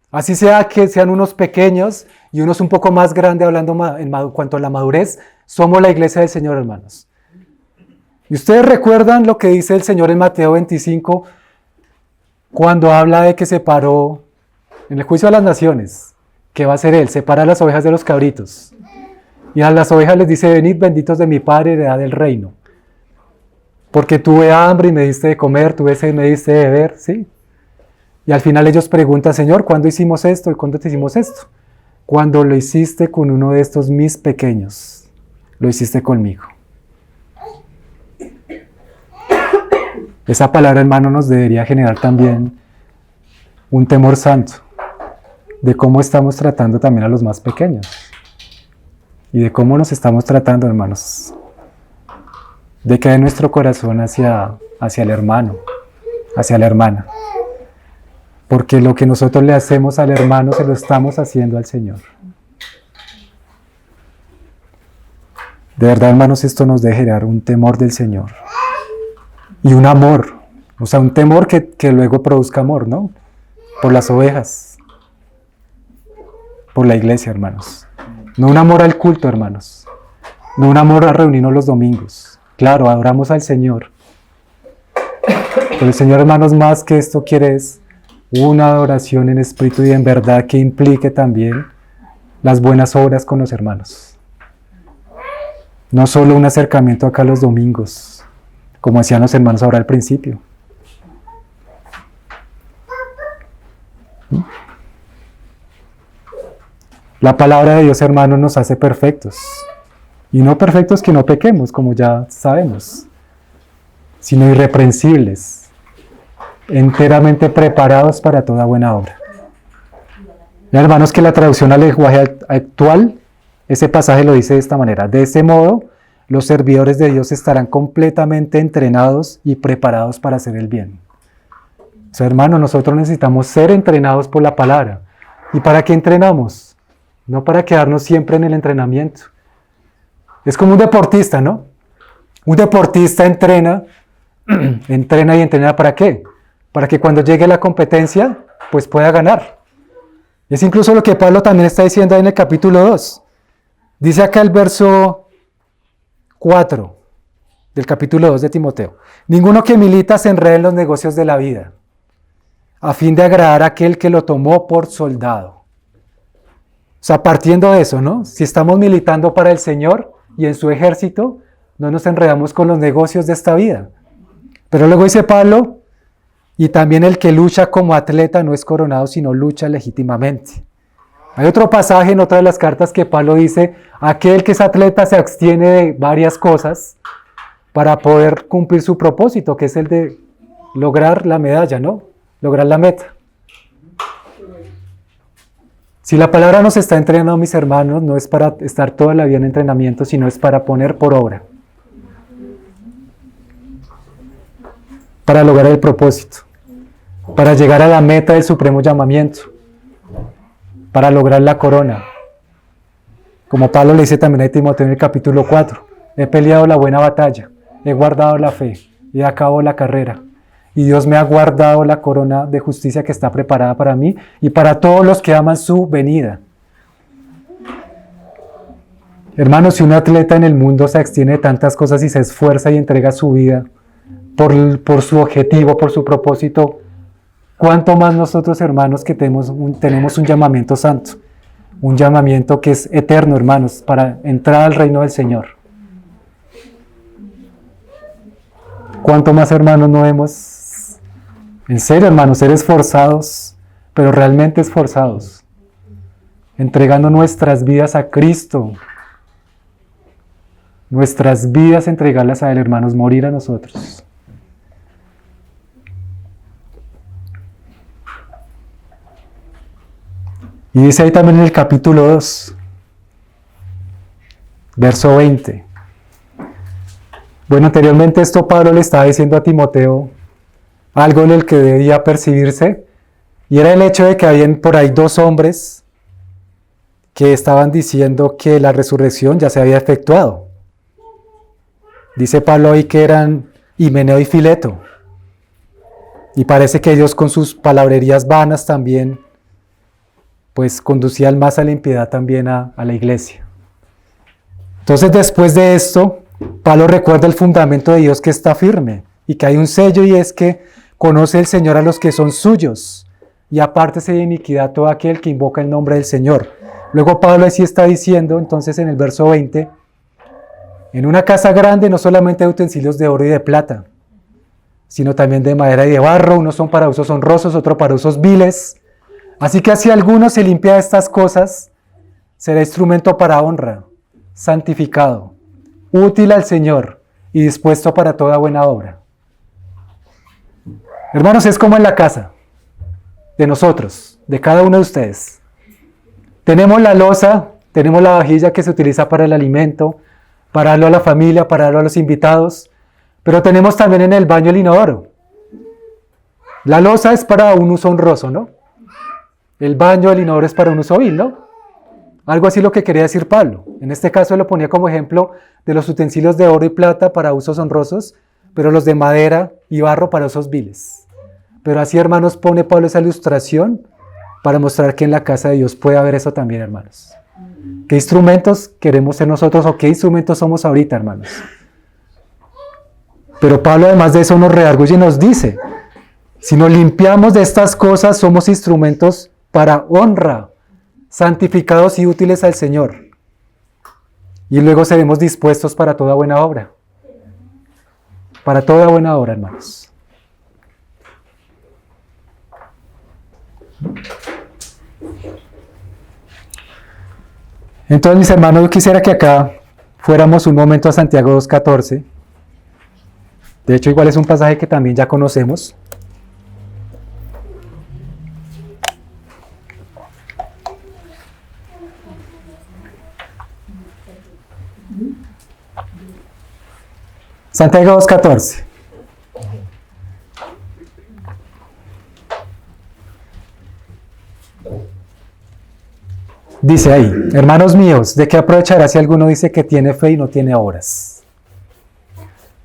Así sea que sean unos pequeños y unos un poco más grandes, hablando en cuanto a la madurez, somos la iglesia del Señor, hermanos. Y ustedes recuerdan lo que dice el Señor en Mateo 25, cuando habla de que separó en el juicio de las naciones, ¿qué va a hacer Él? Separa las ovejas de los cabritos. Y a las ovejas les dice: venid benditos de mi Padre, heredad del reino. Porque tuve hambre y me diste de comer, tuve sed y me diste de beber, ¿sí? Y al final ellos preguntan: Señor, ¿cuándo hicimos esto y cuándo te hicimos esto? Cuando lo hiciste con uno de estos mis pequeños, lo hiciste conmigo. Esa palabra, hermano, nos debería generar también un temor santo de cómo estamos tratando también a los más pequeños. y de cómo nos estamos tratando, hermanos. De que hay nuestro corazón hacia el hermano, hacia la hermana. Porque lo que nosotros le hacemos al hermano se lo estamos haciendo al Señor. De verdad, hermanos, esto nos debe generar un temor del Señor. Y un amor. O sea, un temor que luego produzca amor, ¿no? Por las ovejas. Por la iglesia, hermanos. No un amor al culto, hermanos. No un amor a reunirnos los domingos. Claro, adoramos al Señor. Pero el Señor, hermanos, más que esto quiere es una adoración en espíritu y en verdad que implique también las buenas obras con los hermanos. No solo un acercamiento acá los domingos, como hacían los hermanos ahora al principio. La palabra de Dios, hermanos, nos hace perfectos. Y no perfectos que no pequemos, como ya sabemos, sino irreprensibles, enteramente preparados para toda buena obra. Ya, hermanos, que la traducción al lenguaje actual, ese pasaje lo dice de esta manera: de ese modo, los servidores de Dios estarán completamente entrenados y preparados para hacer el bien. O sea, hermanos, nosotros necesitamos ser entrenados por la palabra. ¿Y para qué entrenamos? No para quedarnos siempre en el entrenamiento. Es como un deportista, ¿no? Un deportista entrena y entrena ¿para qué? Para que cuando llegue la competencia, pues pueda ganar. Es incluso lo que Pablo también está diciendo ahí en el capítulo 2. Dice acá el verso 4 del capítulo 2 de Timoteo: ninguno que milita se enrede en los negocios de la vida, a fin de agradar a aquel que lo tomó por soldado. O sea, partiendo de eso, ¿no? Si estamos militando para el Señor y en su ejército, no nos enredamos con los negocios de esta vida. Pero luego dice Pablo: y también el que lucha como atleta no es coronado, sino lucha legítimamente. Hay otro pasaje en otra de las cartas que Pablo dice: aquel que es atleta se abstiene de varias cosas para poder cumplir su propósito, que es el de lograr la medalla, ¿no? Lograr la meta. Si la palabra nos está entrenando, mis hermanos, no es para estar toda la vida en entrenamiento, sino es para poner por obra, para lograr el propósito, para llegar a la meta del supremo llamamiento, para lograr la corona. Como Pablo le dice también a Timoteo en el capítulo 4, he peleado la buena batalla, he guardado la fe, he acabado la carrera, y Dios me ha guardado la corona de justicia que está preparada para mí y para todos los que aman su venida. Hermanos, si un atleta en el mundo se abstiene de tantas cosas y se esfuerza y entrega su vida por su objetivo, por su propósito, ¿cuánto más nosotros, hermanos, que tenemos un llamamiento santo? Un llamamiento que es eterno, hermanos, para entrar al reino del Señor. ¿Cuánto más, hermanos, no hemos, en serio, hermanos, ser esforzados, pero realmente esforzados, entregando nuestras vidas a Cristo, nuestras vidas entregarlas a Él, hermanos, morir a nosotros? Y dice ahí también en el capítulo 2, verso 20. Bueno, anteriormente esto Pablo le estaba diciendo a Timoteo algo en el que debía percibirse, y era el hecho de que habían por ahí dos hombres que estaban diciendo que la resurrección ya se había efectuado. Dice Pablo ahí que eran Himeneo y Fileto, y parece que ellos con sus palabrerías vanas también pues conducían más a la impiedad también a la iglesia. Entonces, después de esto, Pablo recuerda el fundamento de Dios que está firme y que hay un sello, y es que conoce el Señor a los que son suyos, y apártese de iniquidad todo aquel que invoca el nombre del Señor. Luego Pablo así está diciendo, entonces en el verso 20, en una casa grande no solamente hay utensilios de oro y de plata, sino también de madera y de barro, unos son para usos honrosos, otros para usos viles. Así que si alguno se limpia de estas cosas, será instrumento para honra, santificado, útil al Señor y dispuesto para toda buena obra. Hermanos, es como en la casa de nosotros, de cada uno de ustedes. Tenemos la loza tenemos la vajilla que se utiliza para el alimento, para darlo a la familia, para darlo a los invitados, pero tenemos también en el baño el inodoro. La loza es para un uso honroso, ¿no? El baño, el inodoro es para un uso vil, ¿no? Algo así lo que quería decir Pablo. En este caso lo ponía como ejemplo de los utensilios de oro y plata para usos honrosos, pero los de madera y barro para usos viles. Pero así, hermanos, pone Pablo esa ilustración para mostrar que en la casa de Dios puede haber eso también, hermanos. ¿Qué instrumentos queremos ser nosotros o qué instrumentos somos ahorita, hermanos? Pero Pablo, además de eso, nos redarguye y nos dice, si nos limpiamos de estas cosas, somos instrumentos para honra, santificados y útiles al Señor. Y luego seremos dispuestos para toda buena obra. Para toda buena obra, hermanos. Entonces, mis hermanos, yo quisiera que acá fuéramos un momento a Santiago 2:14. De hecho, igual es un pasaje que también ya conocemos. Santiago 2:14. Dice ahí, hermanos míos, ¿de qué aprovechará si alguno dice que tiene fe y no tiene obras?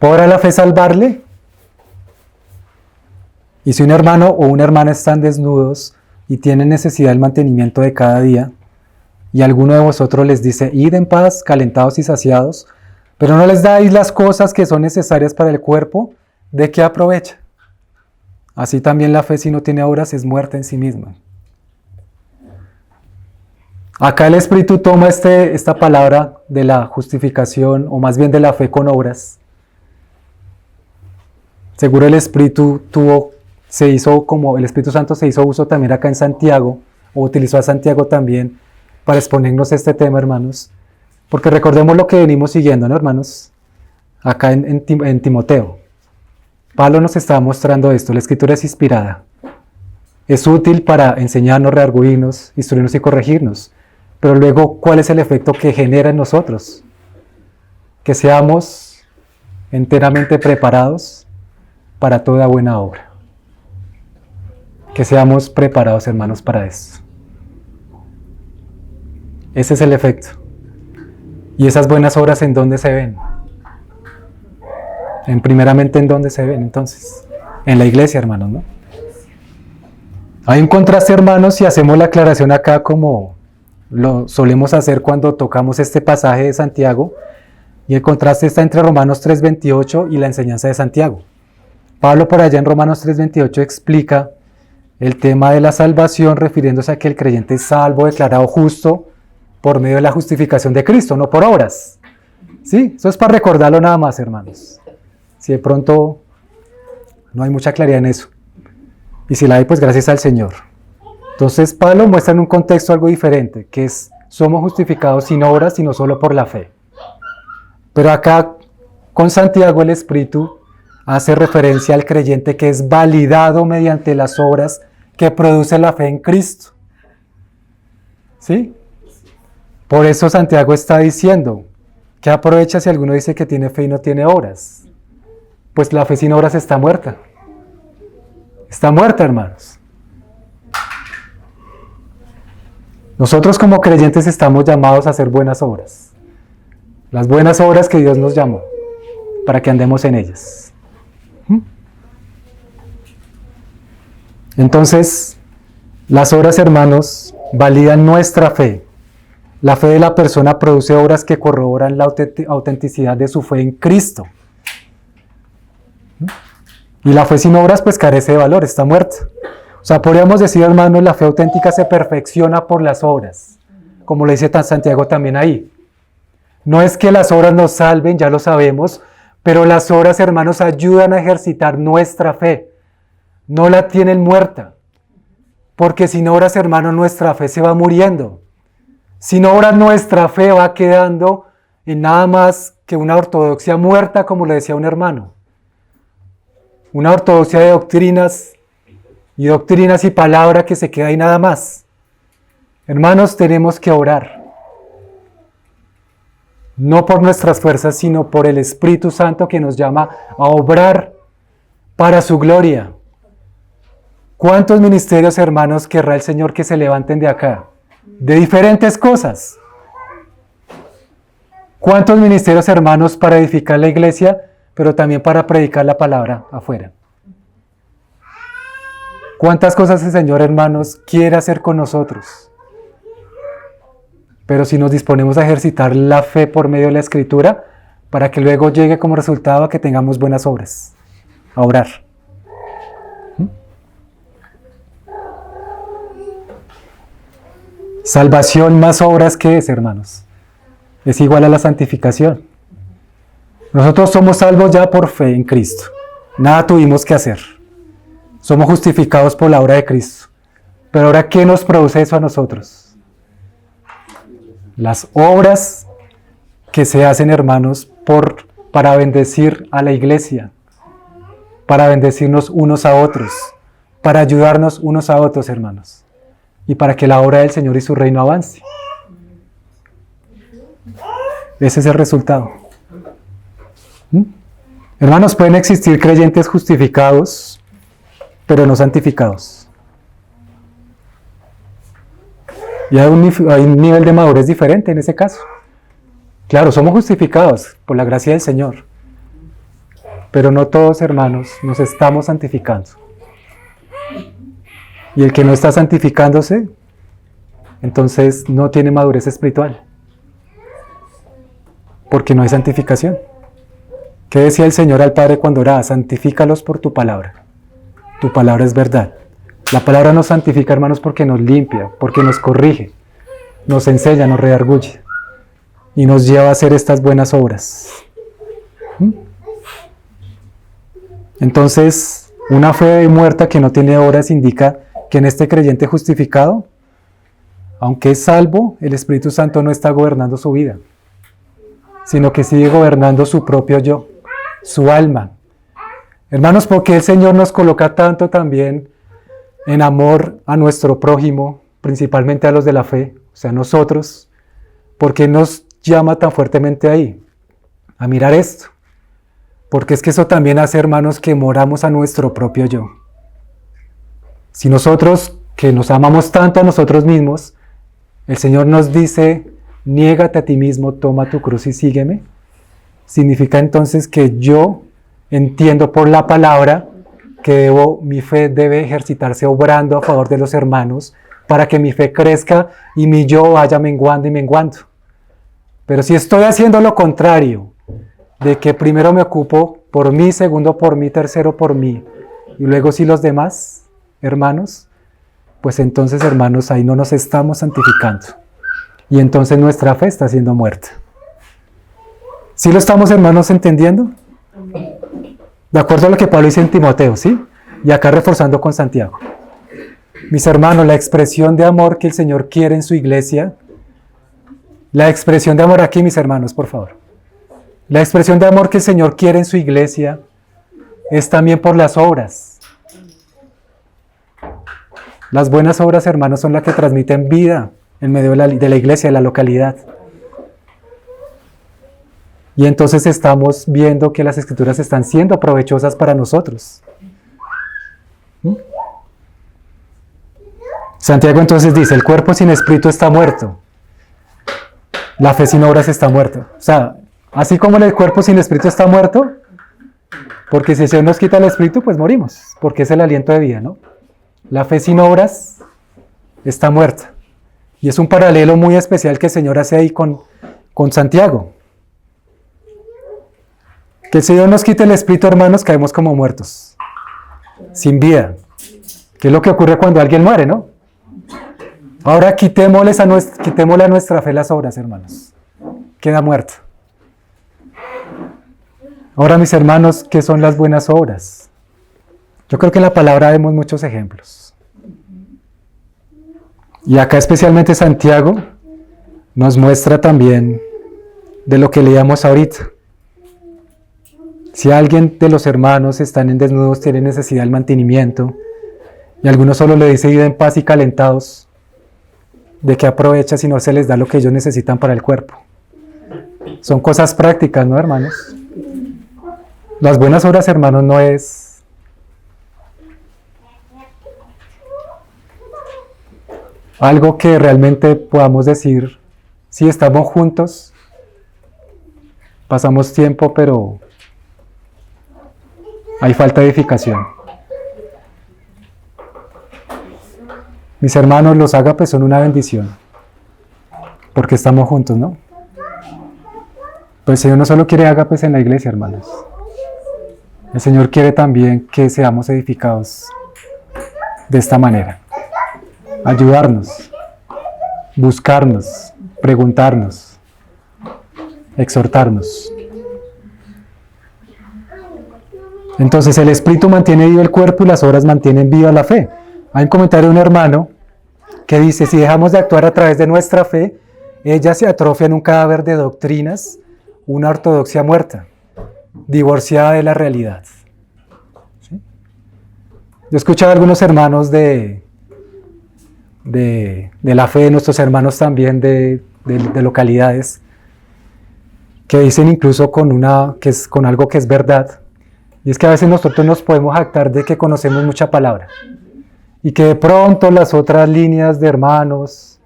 ¿Podrá la fe salvarle? Y si un hermano o una hermana están desnudos y tienen necesidad del mantenimiento de cada día, y alguno de vosotros les dice, id en paz, calentados y saciados, pero no les dais las cosas que son necesarias para el cuerpo, ¿de qué aprovecha? Así también la fe, si no tiene obras, es muerta en sí misma. Acá el Espíritu toma esta palabra de la justificación, o más bien de la fe con obras. Seguro el Espíritu el Espíritu Santo se hizo uso también acá en Santiago, o utilizó a Santiago también para exponernos este tema, hermanos. Porque recordemos lo que venimos siguiendo, ¿no, hermanos? Acá en Timoteo. Pablo nos está mostrando esto, la Escritura es inspirada. Es útil para enseñarnos, redarguirnos, instruirnos y corregirnos. Pero luego, ¿cuál es el efecto que genera en nosotros? Que seamos enteramente preparados para toda buena obra. Que seamos preparados, hermanos, para esto. Ese es el efecto. ¿Y esas buenas obras en dónde se ven? Primeramente, ¿en dónde se ven entonces? En la iglesia, hermanos, ¿no? Hay un contraste, hermanos, si hacemos la aclaración acá como lo solemos hacer cuando tocamos este pasaje de Santiago, y el contraste está entre Romanos 3:28 y la enseñanza de Santiago. Pablo por allá en Romanos 3:28 explica el tema de la salvación refiriéndose a que el creyente es salvo, declarado justo por medio de la justificación de Cristo, no por obras. ¿Sí? Eso es para recordarlo nada más, hermanos. Si de pronto no hay mucha claridad en eso. Y si la hay, pues gracias al Señor. Entonces Pablo muestra en un contexto algo diferente, que es, somos justificados sin obras, sino solo por la fe. Pero acá, con Santiago, el Espíritu hace referencia al creyente que es validado mediante las obras que produce la fe en Cristo. ¿Sí? Por eso Santiago está diciendo, ¿qué aprovecha si alguno dice que tiene fe y no tiene obras? Pues la fe sin obras está muerta. Está muerta, hermanos. Nosotros como creyentes estamos llamados a hacer buenas obras. Las buenas obras que Dios nos llamó, para que andemos en ellas. Entonces, las obras, hermanos, validan nuestra fe. La fe de la persona produce obras que corroboran la autenticidad de su fe en Cristo. Y la fe sin obras, pues carece de valor, está muerta. O sea, podríamos decir, hermanos, la fe auténtica se perfecciona por las obras, como lo dice Santiago también ahí. No es que las obras nos salven, ya lo sabemos, pero las obras, hermanos, ayudan a ejercitar nuestra fe. No la tienen muerta, porque sin obras, hermanos, nuestra fe se va muriendo. Sin obras, nuestra fe va quedando en nada más que una ortodoxia muerta, como le decía un hermano. Una ortodoxia de doctrinas y palabra que se queda ahí nada más. Hermanos, tenemos que orar. no por nuestras fuerzas, sino por el Espíritu Santo que nos llama a obrar para su gloria. ¿Cuántos ministerios, hermanos, querrá el Señor que se levanten de acá? De diferentes cosas. ¿Cuántos ministerios, hermanos, para edificar la iglesia, pero también para predicar la palabra afuera? ¿Cuántas cosas el Señor, hermanos, quiere hacer con nosotros? Pero si nos disponemos a ejercitar la fe por medio de la Escritura, para que luego llegue como resultado a que tengamos buenas obras, a orar. Salvación más obras, ¿qué es, hermanos? Es igual a la santificación. Nosotros somos salvos ya por fe en Cristo. Nada tuvimos que hacer. Somos justificados por la obra de Cristo. Pero ahora, ¿qué nos produce eso a nosotros? Las obras que se hacen, hermanos, para bendecir a la iglesia, para bendecirnos unos a otros, para ayudarnos unos a otros, hermanos, y para que la obra del Señor y su reino avance. Ese es el resultado. Hermanos, pueden existir creyentes justificados, pero no santificados. Y hay un nivel de madurez diferente en ese caso. Claro, somos justificados por la gracia del Señor, pero no todos, hermanos, nos estamos santificando. Y el que no está santificándose, entonces no tiene madurez espiritual, porque no hay santificación. ¿Qué decía el Señor al Padre cuando oraba? Santifícalos por tu palabra. Tu palabra es verdad. La palabra nos santifica, hermanos, porque nos limpia, porque nos corrige, nos enseña, nos redarguye y nos lleva a hacer estas buenas obras. Entonces, una fe muerta que no tiene obras indica que en este creyente justificado, aunque es salvo, el Espíritu Santo no está gobernando su vida, sino que sigue gobernando su propio yo, su alma. Hermanos, porque el Señor nos coloca tanto también en amor a nuestro prójimo, principalmente a los de la fe, o sea, nosotros, porque nos llama tan fuertemente ahí, a mirar esto, porque es que eso también hace, hermanos, que moramos a nuestro propio yo. Si nosotros, que nos amamos tanto a nosotros mismos, el Señor nos dice, niégate a ti mismo, toma tu cruz y sígueme, significa entonces que yo entiendo por la palabra que mi fe debe ejercitarse obrando a favor de los hermanos para que mi fe crezca y mi yo vaya menguando y menguando. Pero si estoy haciendo lo contrario, de que primero me ocupo por mí, segundo por mí, tercero por mí, y luego sí los demás, hermanos, pues entonces, hermanos, ahí no nos estamos santificando. Y entonces nuestra fe está siendo muerta. ¿Sí lo estamos, hermanos, entendiendo? De acuerdo a lo que Pablo dice en Timoteo, ¿sí? Y acá reforzando con Santiago. Mis hermanos, la expresión de amor que el Señor quiere en su iglesia, la expresión de amor aquí, mis hermanos, por favor. La expresión de amor que el Señor quiere en su iglesia es también por las obras. Las buenas obras, hermanos, son las que transmiten vida en medio de la iglesia, de la localidad. Y entonces estamos viendo que las Escrituras están siendo provechosas para nosotros. Santiago entonces dice, el cuerpo sin espíritu está muerto. La fe sin obras está muerta. O sea, así como el cuerpo sin espíritu está muerto, porque si el Señor nos quita el espíritu, pues morimos, porque es el aliento de vida, ¿no? La fe sin obras está muerta. Y es un paralelo muy especial que el Señor hace ahí con Santiago. Que el Señor nos quite el espíritu, hermanos, caemos como muertos, sin vida. ¿Qué es lo que ocurre cuando alguien muere, no? Ahora quitémosle a nuestra fe las obras, hermanos. Queda muerto. Ahora, mis hermanos, ¿qué son las buenas obras? Yo creo que en la palabra vemos muchos ejemplos. Y acá especialmente Santiago nos muestra también de lo que leíamos ahorita. Si alguien de los hermanos están en desnudos, tiene necesidad del mantenimiento, y algunos solo le dice, viven en paz y calentados, ¿de qué aprovecha si no se les da lo que ellos necesitan para el cuerpo? Son cosas prácticas, ¿no, hermanos? Las buenas obras, hermanos, no es algo que realmente podamos decir, sí, estamos juntos, pasamos tiempo, pero hay falta de edificación. Mis hermanos, los ágapes son una bendición, porque estamos juntos, ¿no? Pues el Señor no solo quiere ágapes en la iglesia, hermanos. El Señor quiere también que seamos edificados de esta manera. Ayudarnos, buscarnos, preguntarnos, exhortarnos. Entonces el Espíritu mantiene vivo el cuerpo y las obras mantienen viva la fe. Hay un comentario de un hermano que dice, si dejamos de actuar a través de nuestra fe, ella se atrofia en un cadáver de doctrinas, una ortodoxia muerta, divorciada de la realidad. ¿Sí? Yo he escuchado a algunos hermanos de la fe, nuestros hermanos también de localidades, que dicen incluso con algo que es verdad, y es que a veces nosotros nos podemos jactar de que conocemos mucha palabra, y que de pronto las otras líneas de hermanos,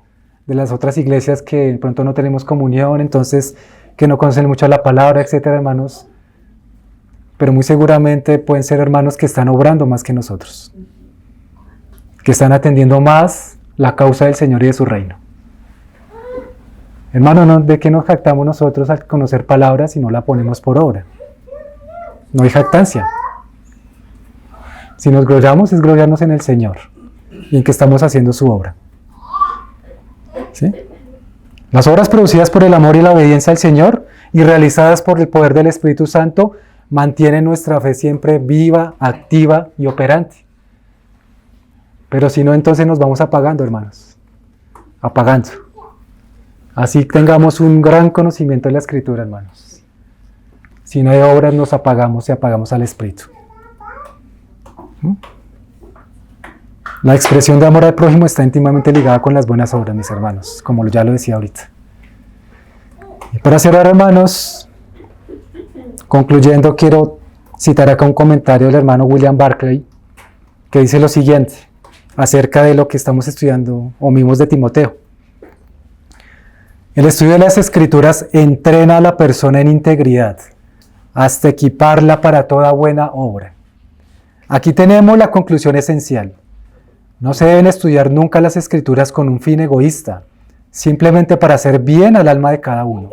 de las otras iglesias que de pronto no tenemos comunión, entonces que no conocen mucho la palabra, etcétera, hermanos, pero muy seguramente pueden ser hermanos que están obrando más que nosotros, que están atendiendo más la causa del Señor y de su reino. Hermano, ¿de qué nos jactamos nosotros al conocer palabras si no la ponemos por obra? No hay jactancia. Si nos gloriamos, es gloriarnos en el Señor y en que estamos haciendo su obra. ¿Sí? Las obras producidas por el amor y la obediencia al Señor y realizadas por el poder del Espíritu Santo mantienen nuestra fe siempre viva, activa y operante. Pero si no, entonces nos vamos apagando, hermanos. Apagando. Así tengamos un gran conocimiento de la Escritura, hermanos. Si no hay obras, nos apagamos y apagamos al Espíritu. La expresión de amor al prójimo está íntimamente ligada con las buenas obras, mis hermanos, como ya lo decía ahorita. Y para cerrar, hermanos, concluyendo, quiero citar acá un comentario del hermano William Barclay, que dice lo siguiente, acerca de lo que estamos estudiando, o vimos de Timoteo. El estudio de las Escrituras entrena a la persona en integridad, hasta equiparla para toda buena obra. Aquí tenemos la conclusión esencial. No se deben estudiar nunca las Escrituras con un fin egoísta, simplemente para hacer bien al alma de cada uno.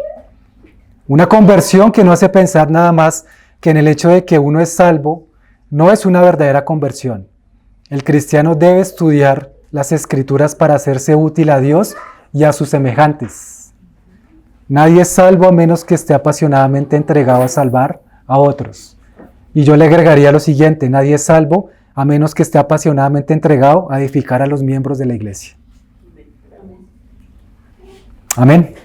Una conversión que no hace pensar nada más que en el hecho de que uno es salvo, no es una verdadera conversión. El cristiano debe estudiar las Escrituras para hacerse útil a Dios y a sus semejantes. Nadie es salvo a menos que esté apasionadamente entregado a salvar a otros. Y yo le agregaría lo siguiente, nadie es salvo a menos que esté apasionadamente entregado a edificar a los miembros de la iglesia. Amén.